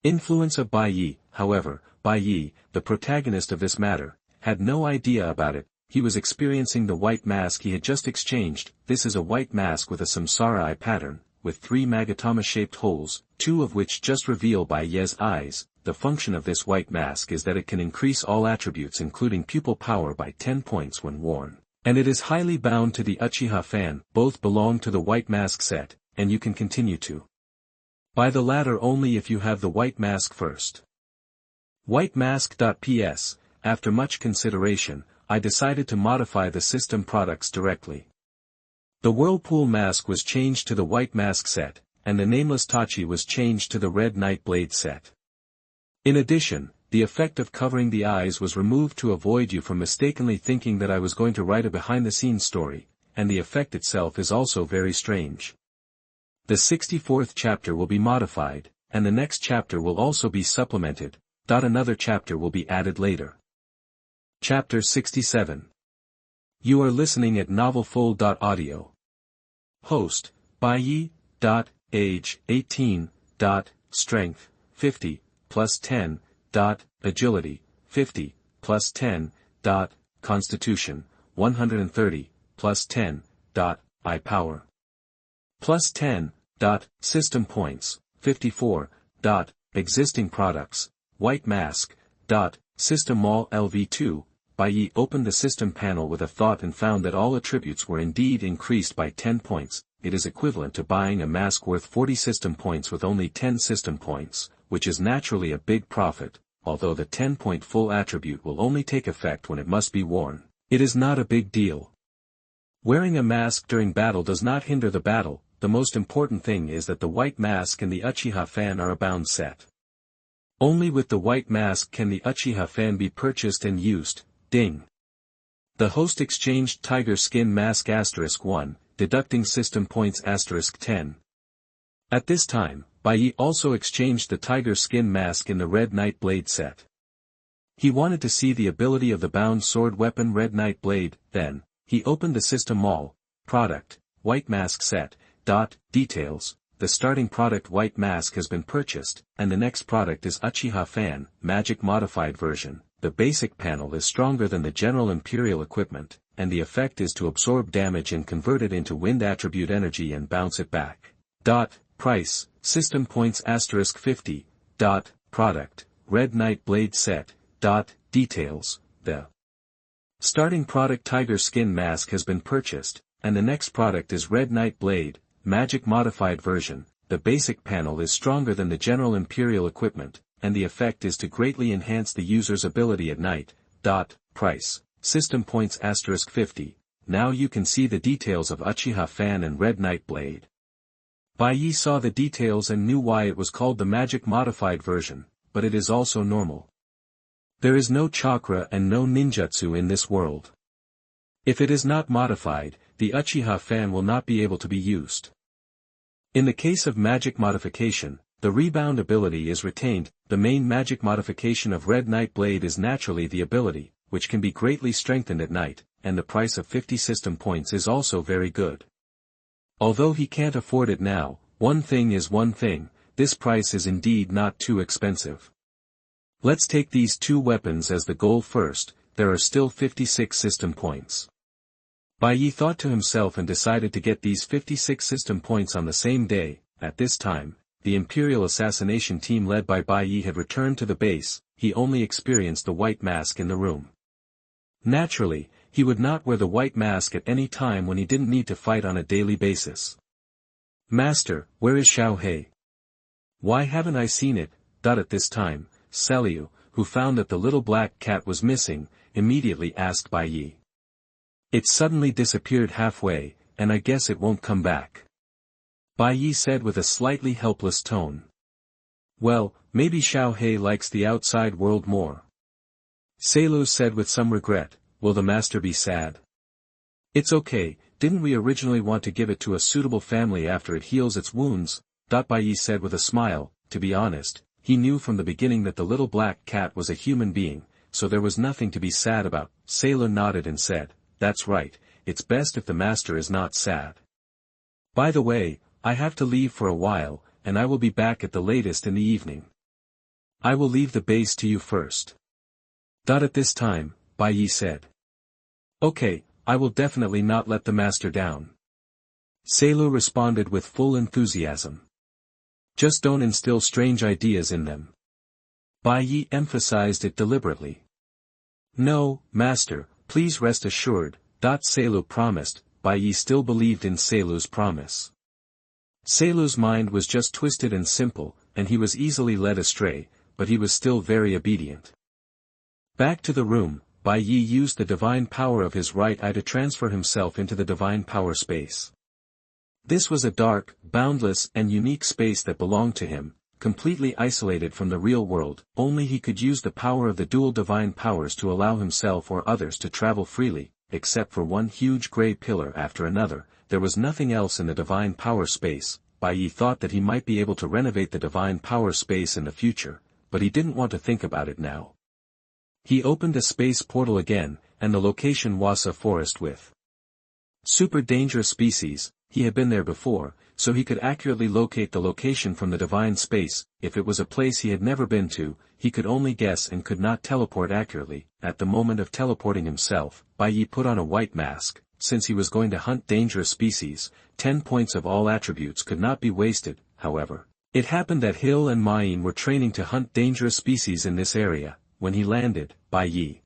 influence of Bai Ye. However, Bai Ye, the protagonist of this matter, had no idea about it. He was experiencing the white mask he had just exchanged. This is a white mask with a samsara eye pattern, with 3 magatama-shaped holes, 2 of which just reveal Bai Ye's eyes. The function of this white mask is that it can increase all attributes including pupil power by 10 points when worn, and it is highly bound to the Uchiha fan. Both belong to the white mask set, and you can continue to buy the latter only if you have the white mask first. White mask.ps. After much consideration, I decided to modify the system products directly. The Whirlpool mask was changed to the white mask set, and the Nameless Tachi was changed to the red Night Blade set. In addition, the effect of covering the eyes was removed to avoid you from mistakenly thinking that I was going to write a behind-the-scenes story, and the effect itself is also very strange. The 64th chapter will be modified, and the next chapter will also be supplemented. Another chapter will be added later. Chapter 67. You are listening at novelfull.audio. Host, Bai Ye. Age, 18. Strength, 50, plus 10. Agility, 50, plus 10. Constitution, 130, plus 10. Eye power, plus 10. System points, 54. Existing products, white mask. System Mall LV2. Bai Ye opened the system panel with a thought and found that all attributes were indeed increased by 10 points. It is equivalent to buying a mask worth 40 system points with only 10 system points, which is naturally a big profit. Although the 10-point full attribute will only take effect when it must be worn, it is not a big deal. Wearing a mask during battle does not hinder the battle. The most important thing is that the white mask and the Uchiha fan are a bound set. Only with the white mask can the Uchiha fan be purchased and used. Ding. The host exchanged tiger skin mask *1, deducting system points *10. At this time, Bai Ye also exchanged the tiger skin mask in the red Night Blade set. He wanted to see the ability of the bound sword weapon red Night Blade. Then, he opened the system mall. Product, white mask set. Details. The starting product white mask has been purchased, and the next product is Uchiha fan, magic modified version. The basic panel is stronger than the general imperial equipment, and the effect is to absorb damage and convert it into wind attribute energy and bounce it back. Price, system points *50. Product, red Night Blade set. Details. The starting product tiger skin mask has been purchased, and the next product is red Night Blade, magic modified version. The basic panel is stronger than the general imperial equipment, and the effect is to greatly enhance the user's ability at night. Price, system points *50. Now you can see the details of Uchiha fan and red Night Blade. Bai Ye saw the details and knew why it was called the magic modified version, but it is also normal. There is no chakra and no ninjutsu in this world. If it is not modified, the Uchiha fan will not be able to be used. In the case of magic modification, the rebound ability is retained. The main magic modification of red Night Blade is naturally the ability, which can be greatly strengthened at night, and the price of 50 system points is also very good. Although he can't afford it now, one thing is one thing, this price is indeed not too expensive. Let's take these two weapons as the goal first. There are still 56 system points. Bai Ye thought to himself and decided to get these 56 system points on the same day. At this time, the Imperial assassination team led by Bai Ye had returned to the base. He only experienced the white mask in the room. Naturally, he would not wear the white mask at any time when he didn't need to fight on a daily basis. Master, where is Xiao Hei? Why haven't I seen it? At this time, Seliu, who found that the little black cat was missing, immediately asked Bai Ye. It suddenly disappeared halfway, and I guess it won't come back. Bai Ye said with a slightly helpless tone. Well, maybe Xiao likes the outside world more. Susanoo said with some regret, will the master be sad? It's okay, didn't we originally want to give it to a suitable family after it heals its wounds? Bai Ye said with a smile, to be honest, he knew from the beginning that the little black cat was a human being, so there was nothing to be sad about. Susanoo nodded and said, that's right, it's best if the master is not sad. By the way, I have to leave for a while, and I will be back at the latest in the evening. I will leave the base to you first. At this time, Bai Ye said. Okay, I will definitely not let the master down. Susanoo responded with full enthusiasm. Just don't instill strange ideas in them. Bai Ye emphasized it deliberately. No, master, please rest assured, Susanoo promised. Bai Ye still believed in Susanoo's promise. Susanoo's mind was just twisted and simple, and he was easily led astray, but he was still very obedient. Back to the room, Bai Ye used the divine power of his right eye to transfer himself into the divine power space. This was a dark, boundless and unique space that belonged to him, completely isolated from the real world. Only he could use the power of the dual divine powers to allow himself or others to travel freely, except for one huge gray pillar after another. There was nothing else in the divine power space. Bai Ye thought that he might be able to renovate the divine power space in the future, but he didn't want to think about it now. He opened a space portal again, and the location was a forest with super dangerous species. He had been there before, so he could accurately locate the location from the divine space. If it was a place he had never been to, he could only guess and could not teleport accurately. At the moment of teleporting himself, Bai Ye put on a white mask. Since he was going to hunt dangerous species, 10 points of all attributes could not be wasted. However, it happened that Hill and Main were training to hunt dangerous species in this area. When he landed, Bai Ye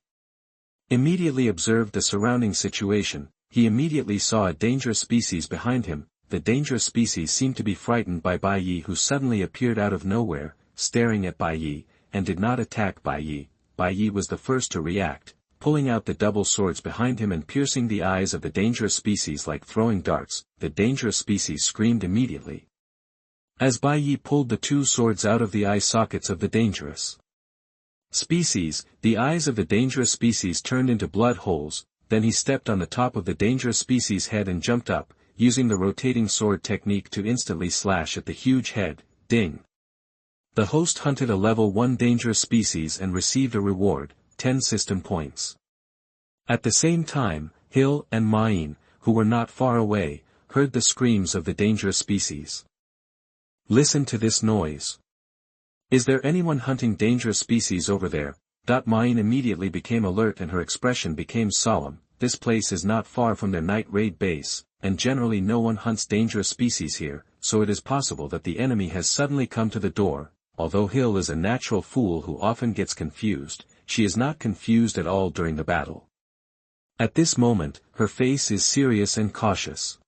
immediately observed the surrounding situation. He immediately saw a dangerous species behind him. The dangerous species seemed to be frightened by Bai Ye, who suddenly appeared out of nowhere, staring at Bai Ye, and did not attack Bai Ye. Bai Ye was the first to react, pulling out the double swords behind him and piercing the eyes of the dangerous species like throwing darts. The dangerous species screamed immediately. As Bai Ye pulled the two swords out of the eye sockets of the dangerous species, the eyes of the dangerous species turned into blood holes. Then he stepped on the top of the dangerous species' head and jumped up, using the rotating sword technique to instantly slash at the huge head. Ding! The host hunted a level 1 dangerous species and received a reward, 10 system points. At the same time, Hill and Main, who were not far away, heard the screams of the dangerous species. Listen to this noise. Is there anyone hunting dangerous species over there? Main immediately became alert and her expression became solemn. This place is not far from their night raid base, and generally no one hunts dangerous species here, so it is possible that the enemy has suddenly come to the door. Although Hill is a natural fool who often gets confused, she is not confused at all during the battle. At this moment, her face is serious and cautious.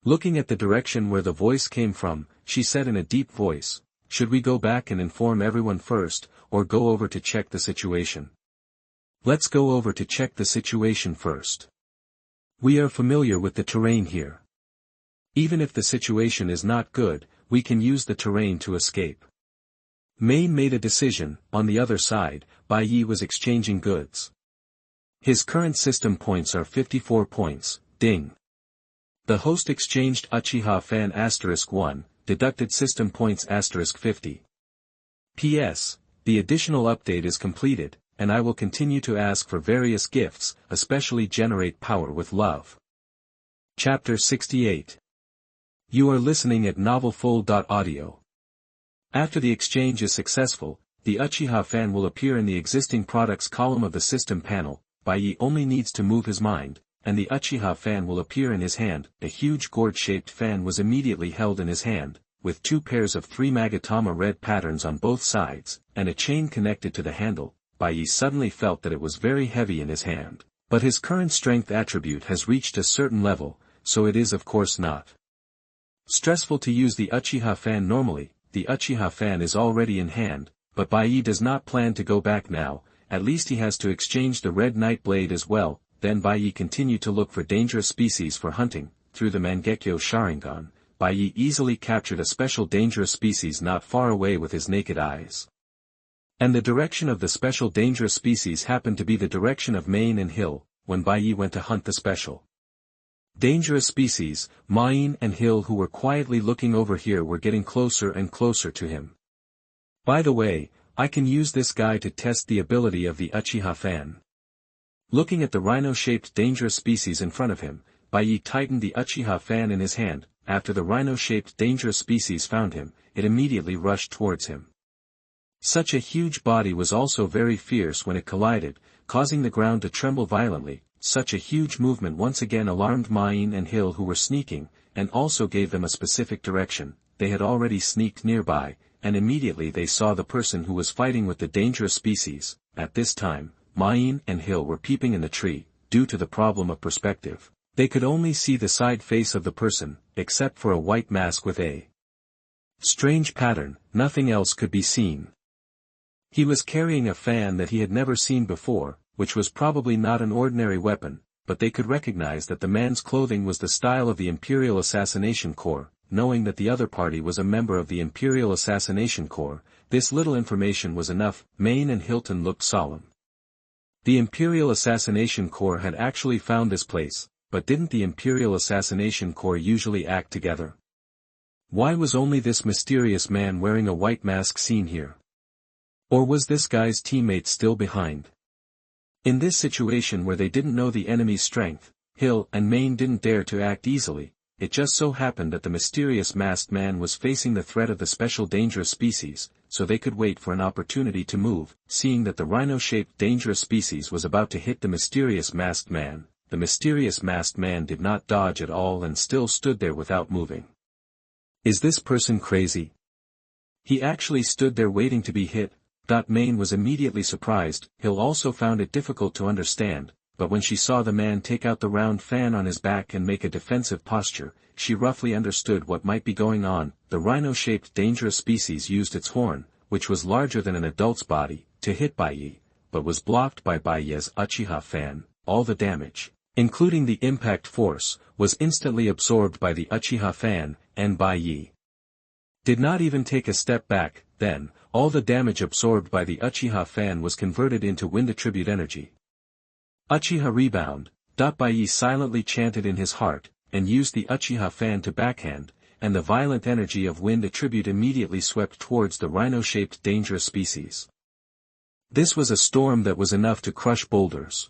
Looking at the direction where the voice came from, she said in a deep voice, should we go back and inform everyone first, or go over to check the situation? Let's go over to check the situation first. We are familiar with the terrain here. Even if the situation is not good, we can use the terrain to escape. Main made a decision. On the other side, Bai Ye was exchanging goods. His current system points are 54 points, ding. The host exchanged Uchiha Fan *1, deducted system points *50. P.S. The additional update is completed, and I will continue to ask for various gifts, especially generate power with love. Chapter 68. You are listening at novelfull.audio. After the exchange is successful, the Uchiha Fan will appear in the existing products column of the system panel. Bai Ye only needs to move his mind, and the Uchiha Fan will appear in his hand. A huge gourd-shaped fan was immediately held in his hand, with 2 pairs of 3 Magatama red patterns on both sides, and a chain connected to the handle. Bai Ye suddenly felt that it was very heavy in his hand. But his current strength attribute has reached a certain level, so it is of course not stressful to use the Uchiha Fan normally. The Uchiha Fan is already in hand, but Bai Ye does not plan to go back now. At least he has to exchange the Red Knight Blade as well. Then Bai Ye continued to look for dangerous species for hunting. Through the Mangekyō Sharingan, Bai Ye easily captured a special dangerous species not far away with his naked eyes. And the direction of the special dangerous species happened to be the direction of mane and hill, when Bai Ye went to hunt the special dangerous species. Mane and hill, who were quietly looking over here, were getting closer and closer to him. By the way, I can use this guy to test the ability of the Uchiha fan. Looking at the rhino-shaped dangerous species in front of him, Bai Ye tightened the Uchiha fan in his hand. After the rhino-shaped dangerous species found him, it immediately rushed towards him. Such a huge body was also very fierce when it collided, causing the ground to tremble violently. Such a huge movement once again alarmed Mine and Hill, who were sneaking, and also gave them a specific direction. They had already sneaked nearby, and immediately they saw the person who was fighting with the dangerous species. At this time, Mine and Hill were peeping in the tree. Due to the problem of perspective, they could only see the side face of the person, except for a white mask with a strange pattern. Nothing else could be seen. He was carrying a fan that he had never seen before, which was probably not an ordinary weapon, but they could recognize that the man's clothing was the style of the Imperial Assassination Corps. Knowing that the other party was a member of the Imperial Assassination Corps, this little information was enough. Mane and Hilton looked solemn. The Imperial Assassination Corps had actually found this place, but didn't the Imperial Assassination Corps usually act together? Why was only this mysterious man wearing a white mask seen here? Or was this guy's teammate still behind? In this situation where they didn't know the enemy's strength, Hill and Mane didn't dare to act easily. It just so happened that the mysterious masked man was facing the threat of the special dangerous species, so they could wait for an opportunity to move. Seeing that the rhino-shaped dangerous species was about to hit the mysterious masked man, the mysterious masked man did not dodge at all and still stood there without moving. Is this person crazy? He actually stood there waiting to be hit. Mane was immediately surprised. Hill also found it difficult to understand, but when she saw the man take out the round fan on his back and make a defensive posture, she roughly understood what might be going on. The rhino-shaped dangerous species used its horn, which was larger than an adult's body, to hit Bai Ye, but was blocked by Bai Ye's Uchiha fan. All the damage, including the impact force, was instantly absorbed by the Uchiha fan, and Bai Ye did not even take a step back. Then, all the damage absorbed by the Uchiha fan was converted into wind attribute energy. Uchiha rebound. Bai Ye silently chanted in his heart, and used the Uchiha fan to backhand, and the violent energy of wind attribute immediately swept towards the rhino-shaped dangerous species. This was a storm that was enough to crush boulders.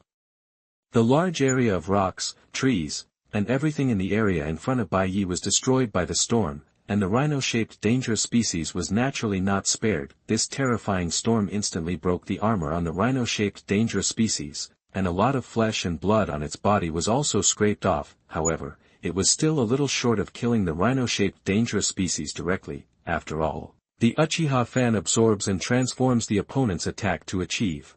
The large area of rocks, trees, and everything in the area in front of Bai Ye was destroyed by the storm, and the rhino-shaped dangerous species was naturally not spared. This terrifying storm instantly broke the armor on the rhino-shaped dangerous species, and a lot of flesh and blood on its body was also scraped off. However, it was still a little short of killing the rhino-shaped dangerous species directly. After all, the Uchiha fan absorbs and transforms the opponent's attack to achieve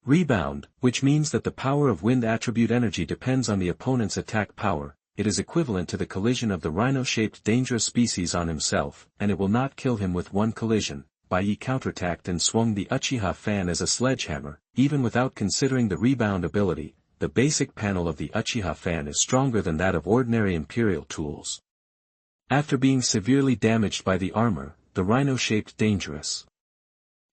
rebound, which means that the power of wind attribute energy depends on the opponent's attack power. It is equivalent to the collision of the rhino-shaped dangerous species on himself, and it will not kill him with one collision. Bai Ye counterattacked and swung the Uchiha fan as a sledgehammer. Even without considering the rebound ability, the basic panel of the Uchiha fan is stronger than that of ordinary imperial tools. After being severely damaged by the armor, the rhino-shaped dangerous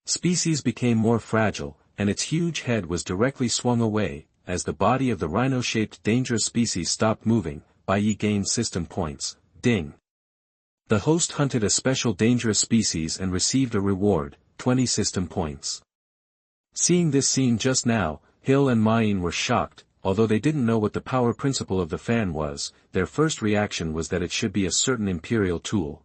species became more fragile, and its huge head was directly swung away. As the body of the rhino-shaped dangerous species stopped moving, Bai Ye gained system points. Ding! The host hunted a special dangerous species and received a reward, 20 system points. Seeing this scene just now, Hill and Mine were shocked. Although they didn't know what the power principle of the fan was, their first reaction was that it should be a certain imperial tool.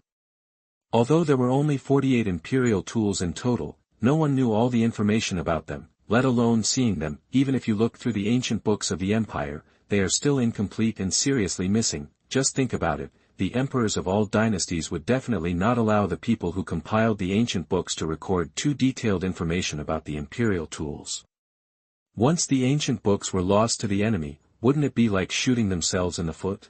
Although there were only 48 imperial tools in total, no one knew all the information about them, let alone seeing them. Even if you look through the ancient books of the empire, they are still incomplete and seriously missing. Just think about it, the emperors of all dynasties would definitely not allow the people who compiled the ancient books to record too detailed information about the imperial tools. Once the ancient books were lost to the enemy, wouldn't it be like shooting themselves in the foot?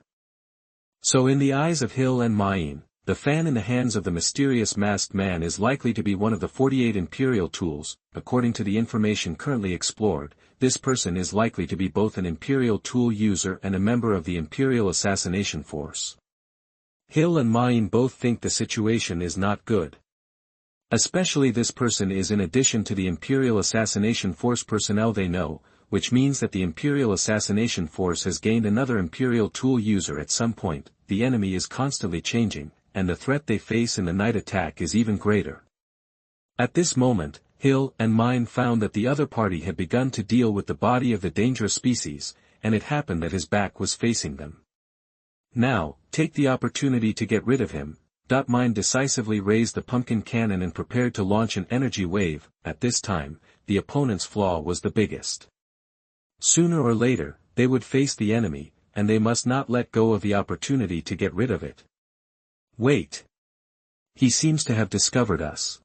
So in the eyes of Hill and Mine, the fan in the hands of the mysterious masked man is likely to be one of the 48 Imperial tools. According to the information currently explored, this person is likely to be both an Imperial tool user and a member of the Imperial Assassination Force. Hill and Main both think the situation is not good. Especially this person is in addition to the Imperial Assassination Force personnel they know, which means that the Imperial Assassination Force has gained another Imperial tool user at some point. The enemy is constantly changing, and the threat they face in the night attack is even greater. At this moment, Hill and Main found that the other party had begun to deal with the body of the dangerous species, and it happened that his back was facing them. Now, take the opportunity to get rid of him. Main decisively raised the pumpkin cannon and prepared to launch an energy wave. At this time, the opponent's flaw was the biggest. Sooner or later, they would face the enemy, and they must not let go of the opportunity to get rid of it. Wait. He seems to have discovered us.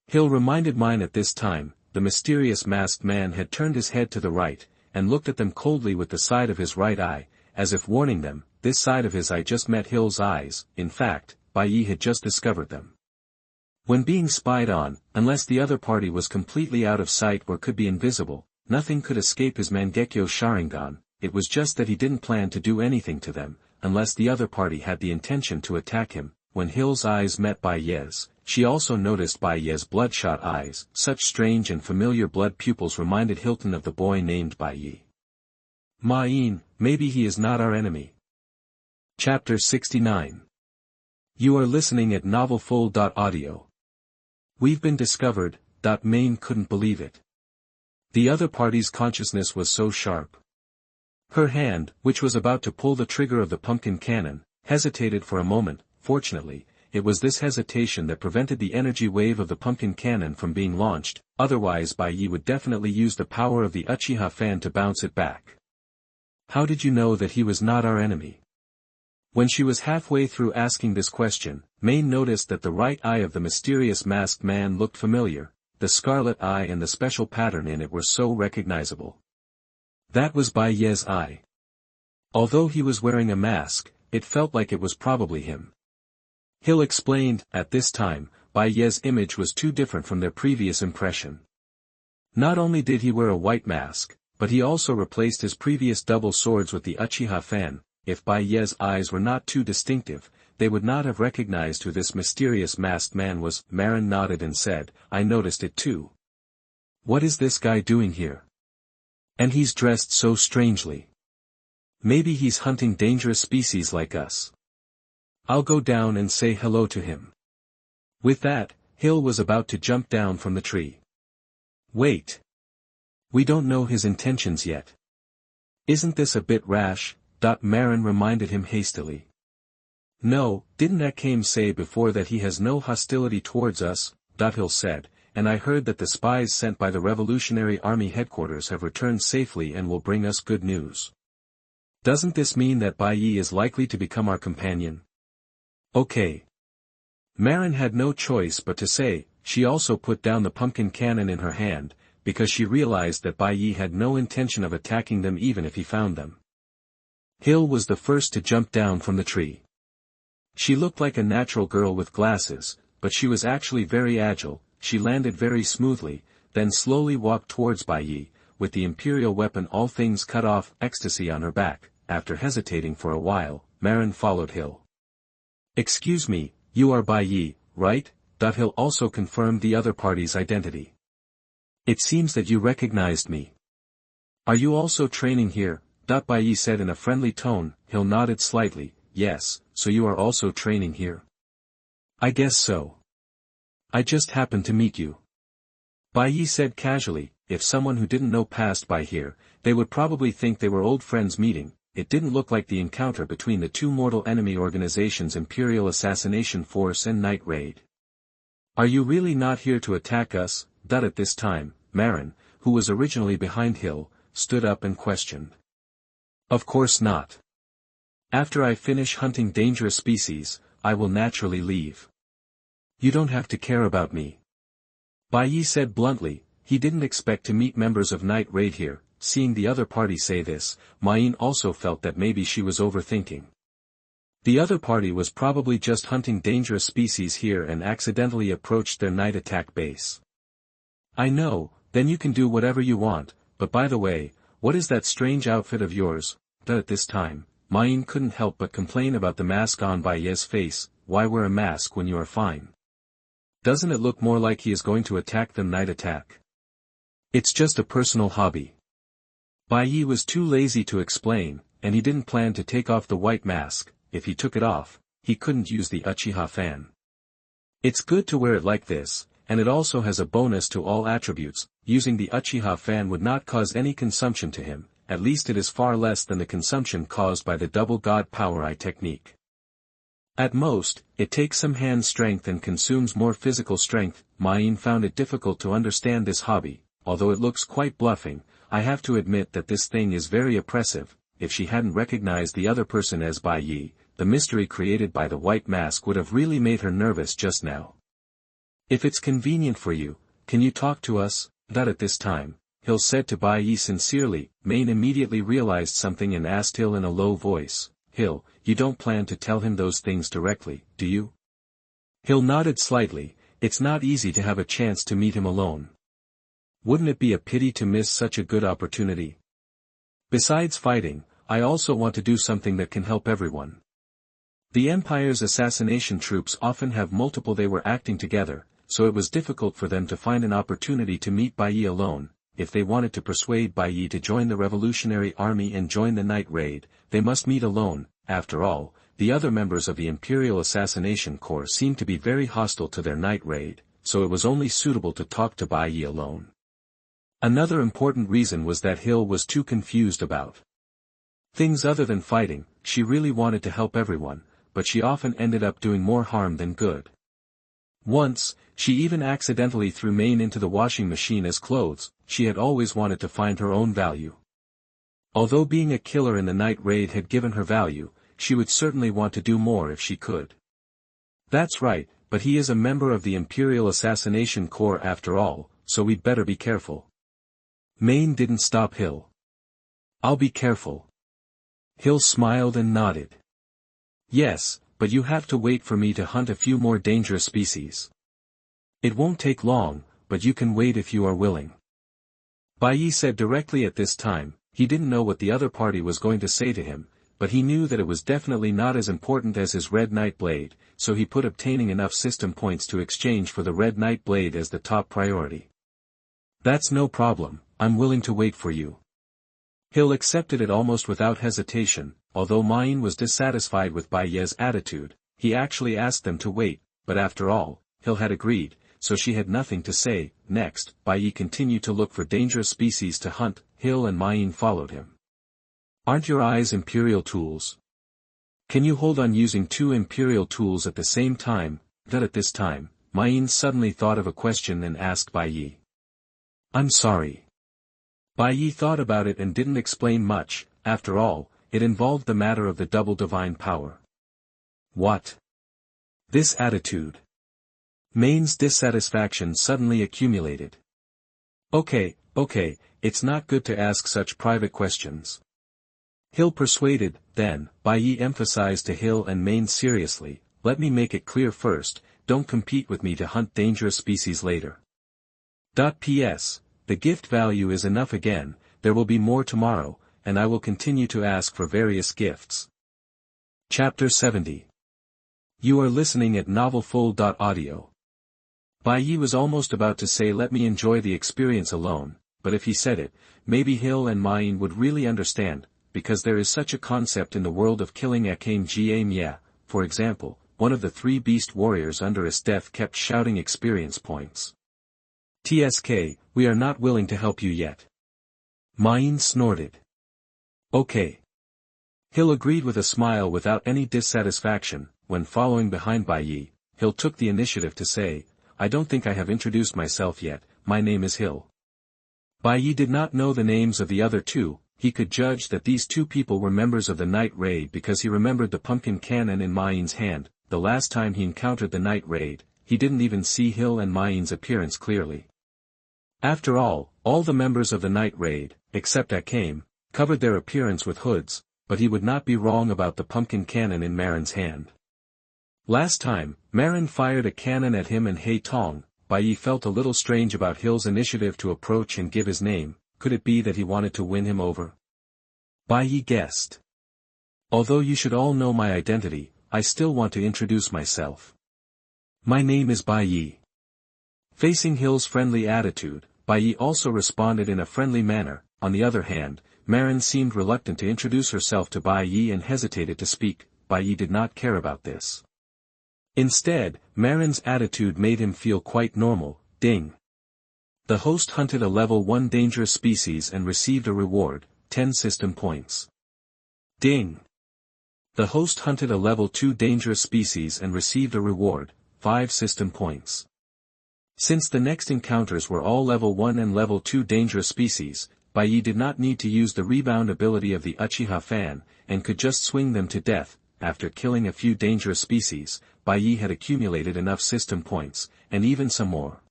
Hill reminded Main at this time. The mysterious masked man had turned his head to the right, and looked at them coldly with the side of his right eye, as if warning them, this side of his eye just met Hill's eyes. In fact, Bai Ye had just discovered them. When being spied on, unless the other party was completely out of sight or could be invisible, nothing could escape his Mangekyō Sharingan. It was just that he didn't plan to do anything to them, unless the other party had the intention to attack him. When Hill's eyes met Bai Ye's, she also noticed Bai Ye's bloodshot eyes. Such strange and familiar blood pupils reminded Hilton of the boy named Bai Ye. Main, maybe he is not our enemy. Chapter 69. You are listening at novelfull.audio. We've been discovered. Main couldn't believe it. The other party's consciousness was so sharp. Her hand, which was about to pull the trigger of the pumpkin cannon, hesitated for a moment. Fortunately, it was this hesitation that prevented the energy wave of the pumpkin cannon from being launched, otherwise Bai Ye would definitely use the power of the Uchiha fan to bounce it back. How did you know that he was not our enemy? When she was halfway through asking this question, Main noticed that the right eye of the mysterious masked man looked familiar. The scarlet eye and the special pattern in it were so recognizable. That was Bai Ye's eye. Although he was wearing a mask, it felt like it was probably him. Hill explained. At this time, Bai Ye's image was too different from their previous impression. Not only did he wear a white mask, but he also replaced his previous double swords with the Uchiha fan. If Bai Ye's eyes were not too distinctive, they would not have recognized who this mysterious masked man was. Marin nodded and said, I noticed it too. What is this guy doing here? And he's dressed so strangely. Maybe he's hunting dangerous species like us. I'll go down and say hello to him. With that, Hill was about to jump down from the tree. Wait. We don't know his intentions yet. Isn't this a bit rash? Marin reminded him hastily. No, didn't Akame say before that he has no hostility towards us? Hill said, and I heard that the spies sent by the Revolutionary Army headquarters have returned safely and will bring us good news. Doesn't this mean that Bai Ye is likely to become our companion? Okay. Marin had no choice but to say. She also put down the pumpkin cannon in her hand, because she realized that Bai Ye had no intention of attacking them even if he found them. Hill was the first to jump down from the tree. She looked like a natural girl with glasses, but she was actually very agile. She landed very smoothly, then slowly walked towards Bai Ye, with the imperial weapon all things cut off ecstasy on her back. After hesitating for a while, Marin followed Hill. Excuse me, you are Bai Ye, right? Hill also confirmed the other party's identity. It seems that you recognized me. Are you also training here? Bai Ye said in a friendly tone. Hill nodded slightly. Yes, so you are also training here. I guess so. I just happened to meet you. Bai Ye said casually. If someone who didn't know passed by here, they would probably think they were old friends meeting. It didn't look like the encounter between the two mortal enemy organizations Imperial Assassination Force and Night Raid. Are you really not here to attack us? At this time, Marin, who was originally behind Hill, stood up and questioned. Of course not. After I finish hunting dangerous species, I will naturally leave. You don't have to care about me. Bai Ye said bluntly. He didn't expect to meet members of Night Raid here. Seeing the other party say this, Main also felt that maybe she was overthinking. The other party was probably just hunting dangerous species here and accidentally approached their night attack base. I know, then you can do whatever you want, but by the way, what is that strange outfit of yours? At this time, Main couldn't help but complain about the mask on Bai Ye's face. Why wear a mask when you are fine? Doesn't it look more like he is going to attack than night attack? It's just a personal hobby. Bai Ye was too lazy to explain, and he didn't plan to take off the white mask. If he took it off, he couldn't use the Uchiha fan. It's good to wear it like this, and it also has a bonus to all attributes. Using the Uchiha fan would not cause any consumption to him, at least it is far less than the consumption caused by the double god power eye technique. At most, it takes some hand strength and consumes more physical strength. Main found it difficult to understand this hobby, although it looks quite bluffing. I have to admit that this thing is very oppressive. If she hadn't recognized the other person as Bai Ye, the mystery created by the white mask would have really made her nervous just now. If it's convenient for you, can you talk to us? That at this time, Hill said to Bai Ye sincerely. Main immediately realized something and asked Hill in a low voice, Hill, you don't plan to tell him those things directly, do you? Hill nodded slightly. It's not easy to have a chance to meet him alone. Wouldn't it be a pity to miss such a good opportunity? Besides fighting, I also want to do something that can help everyone. The Empire's assassination troops often have multiple. They were acting together, so it was difficult for them to find an opportunity to meet Bai Ye alone. If they wanted to persuade Bai Ye to join the Revolutionary Army and join the Night Raid, they must meet alone. After all, the other members of the Imperial Assassination Corps seemed to be very hostile to their Night Raid, so it was only suitable to talk to Bai Ye alone. Another important reason was that Hill was too confused about things other than fighting. She really wanted to help everyone, but she often ended up doing more harm than good. Once, she even accidentally threw Main into the washing machine as clothes. She had always wanted to find her own value. Although being a killer in the Night Raid had given her value, she would certainly want to do more if she could. That's right, but he is a member of the Imperial Assassination Corps after all, so we'd better be careful. Main didn't stop Hill. I'll be careful. Hill smiled and nodded. Yes, but you have to wait for me to hunt a few more dangerous species. It won't take long, but you can wait if you are willing. Bai Ye said directly at this time. He didn't know what the other party was going to say to him, but he knew that it was definitely not as important as his Red Knight Blade, so he put obtaining enough system points to exchange for the Red Knight Blade as the top priority. That's no problem, I'm willing to wait for you. Hill accepted it almost without hesitation. Although Main was dissatisfied with Bai Ye's attitude, he actually asked them to wait, but after all, Hill had agreed, so she had nothing to say. Next, Bai Ye continued to look for dangerous species to hunt. Hill and Main followed him. Aren't your eyes Imperial tools? Can you hold on using two Imperial tools at the same time? That at this time, Main suddenly thought of a question and asked Bai Ye. I'm sorry. Bai Ye thought about it and didn't explain much. After all, it involved the matter of the double divine power. What? This attitude. Main's dissatisfaction suddenly accumulated. Okay, it's not good to ask such private questions. Hill persuaded. Then, Bai Ye emphasized to Hill and Main seriously, let me make it clear first, don't compete with me to hunt dangerous species later. P.S. The gift value is enough again, there will be more tomorrow, and I will continue to ask for various gifts. Chapter 70. You are listening at novelfull.audio. Bai Ye was almost about to say let me enjoy the experience alone, but if he said it, maybe Hill and Main would really understand, because there is such a concept in the world of killing Akame Gya. For example, one of the three beast warriors under his death kept shouting experience points. TSK, we are not willing to help you yet. Main snorted. Okay. Hill agreed with a smile without any dissatisfaction. When following behind Bai Ye, Hill took the initiative to say, I don't think I have introduced myself yet, my name is Hill. Bai Ye did not know the names of the other two. He could judge that these two people were members of the Night Raid because he remembered the pumpkin cannon in Main's hand. The last time he encountered the Night Raid, he didn't even see Hill and Main's appearance clearly. After all the members of the Night Raid, except Akame, covered their appearance with hoods. but he would not be wrong about the pumpkin cannon in Marin's hand. Last time, Marin fired a cannon at him and Hei Tong. Bai Ye felt a little strange about Hill's initiative to approach and give his name. Could it be that he wanted to win him over? Bai Ye guessed. Although you should all know my identity, I still want to introduce myself. My name is Bai Ye. Facing Hill's friendly attitude, Bai Ye also responded in a friendly manner. On the other hand, Marin seemed reluctant to introduce herself to Bai Ye and hesitated to speak. Bai Ye did not care about this. Instead, Marin's attitude made him feel quite normal. Ding. The host hunted a level 1 dangerous species and received a reward, 10 system points. Ding. The host hunted a level 2 dangerous species and received a reward, 5 system points. Since the next encounters were all level 1 and level 2 dangerous species, Bai Ye did not need to use the rebound ability of the Uchiha fan, and could just swing them to death. After killing a few dangerous species, Bai Ye had accumulated enough system points, and even some more.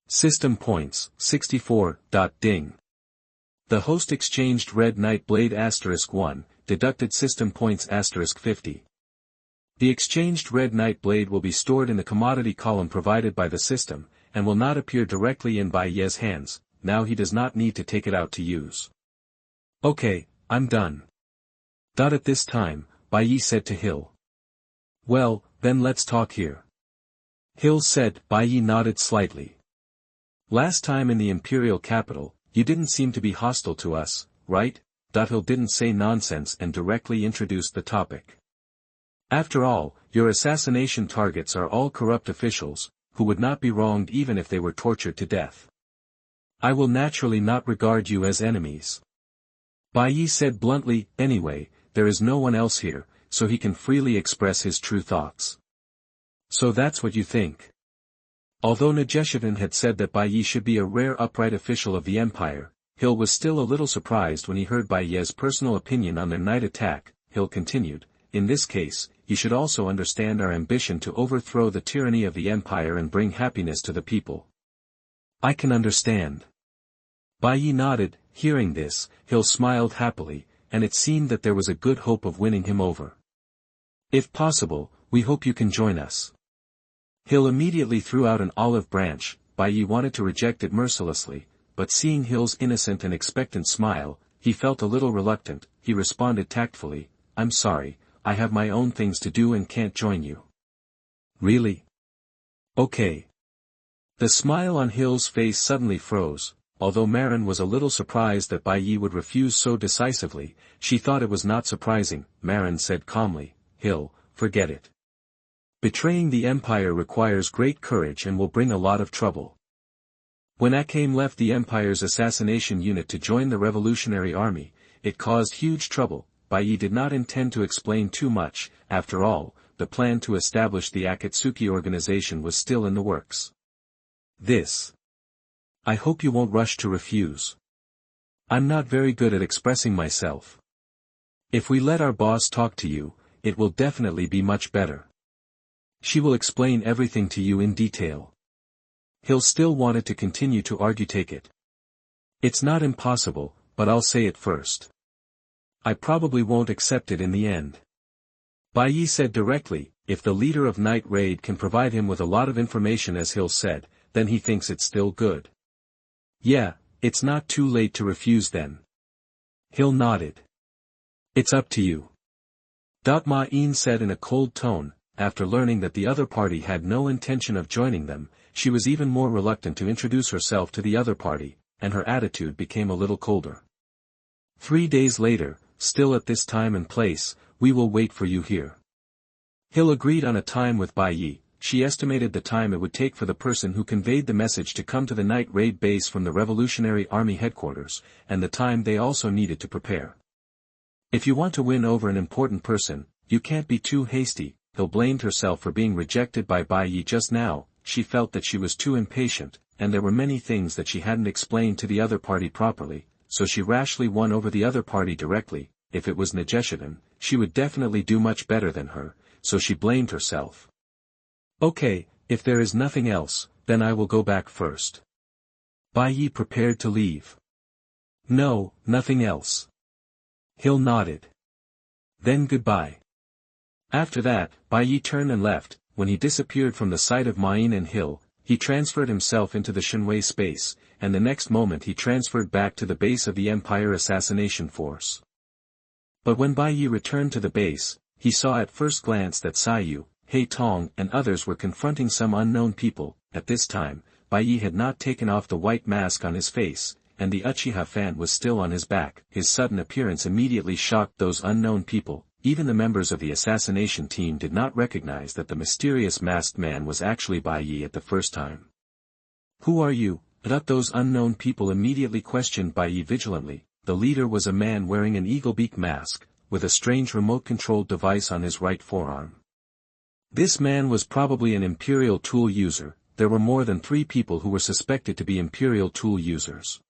System points, 64. Ding. The host exchanged Red Knight Blade *1, deducted system points *50. The exchanged Red Knight Blade will be stored in the commodity column provided by the system, and will not appear directly in Bai Ye's hands. Now he does not need to take it out to use. Okay, I'm done. At this time, Bai Ye said to Hill. Well, then let's talk here. Hill said. Bai Ye nodded slightly. Last time in the Imperial capital, you didn't seem to be hostile to us, right? Hill didn't say nonsense and directly introduced the topic. After all, your assassination targets are all corrupt officials, who would not be wronged even if they were tortured to death. I will naturally not regard you as enemies. Bai Ye said bluntly. Anyway, there is no one else here, so he can freely express his true thoughts. So that's what you think. Although Nageshivan had said that Bai Ye should be a rare upright official of the Empire, Hill was still a little surprised when he heard Bai Ye's personal opinion on their night attack. Hill continued, in this case, you should also understand our ambition to overthrow the tyranny of the Empire and bring happiness to the people. I can understand. Bai Ye nodded. Hearing this, Hill smiled happily, and it seemed that there was a good hope of winning him over. If possible, we hope you can join us. Hill immediately threw out an olive branch. Bai Ye wanted to reject it mercilessly, but seeing Hill's innocent and expectant smile, he felt a little reluctant. He responded tactfully, I'm sorry, I have my own things to do and can't join you. Really? Okay. The smile on Hill's face suddenly froze. Although Marin was a little surprised that Bai Ye would refuse so decisively, she thought it was not surprising. Marin said calmly, Hill, forget it. Betraying the Empire requires great courage and will bring a lot of trouble. When Akame left the Empire's assassination unit to join the Revolutionary Army, it caused huge trouble. Bai Ye did not intend to explain too much. After all, the plan to establish the Akatsuki organization was still in the works. I hope you won't rush to refuse. I'm not very good at expressing myself. If we let our boss talk to you, it will definitely be much better. She will explain everything to you in detail. Hill still wanted to continue to argue. Take it. It's not impossible, but I'll say it first. I probably won't accept it in the end. Bai Ye said directly, if the leader of Night Raid can provide him with a lot of information as Hill said, then he thinks it's still good. Yeah, it's not too late to refuse then. Hill nodded. It's up to you. Ma-in said in a cold tone. After learning that the other party had no intention of joining them, she was even more reluctant to introduce herself to the other party, and her attitude became a little colder. 3 days later, still at this time and place, we will wait for you here. Hill agreed on a time with Bai Ye. She estimated the time it would take for the person who conveyed the message to come to the Night Raid base from the Revolutionary Army headquarters, and the time they also needed to prepare. If you want to win over an important person, you can't be too hasty. Hill blamed herself for being rejected by Bai Ye just now. She felt that she was too impatient, and there were many things that she hadn't explained to the other party properly, so she rashly won over the other party directly. If it was Nageshivan, she would definitely do much better than her, so she blamed herself. Okay, if there is nothing else, then I will go back first. Bai Ye prepared to leave. No, nothing else. Hill nodded. Then goodbye. After that, Bai Ye turned and left. When he disappeared from the sight of Main and Hill, he transferred himself into the Shinwei space, and the next moment he transferred back to the base of the Empire Assassination Force. But when Bai Ye returned to the base, he saw at first glance that Sayu, Hei Tong and others were confronting some unknown people. At this time, Bai Ye had not taken off the white mask on his face, and the Uchiha fan was still on his back. His sudden appearance immediately shocked those unknown people. Even the members of the assassination team did not recognize that the mysterious masked man was actually Bai Ye at the first time. "Who are you?" Those unknown people immediately questioned Bai Ye vigilantly. The leader was a man wearing an eagle-beak mask, with a strange remote-controlled device on his right forearm. This man was probably an Imperial tool user. There were more than 3 people who were suspected to be Imperial tool users.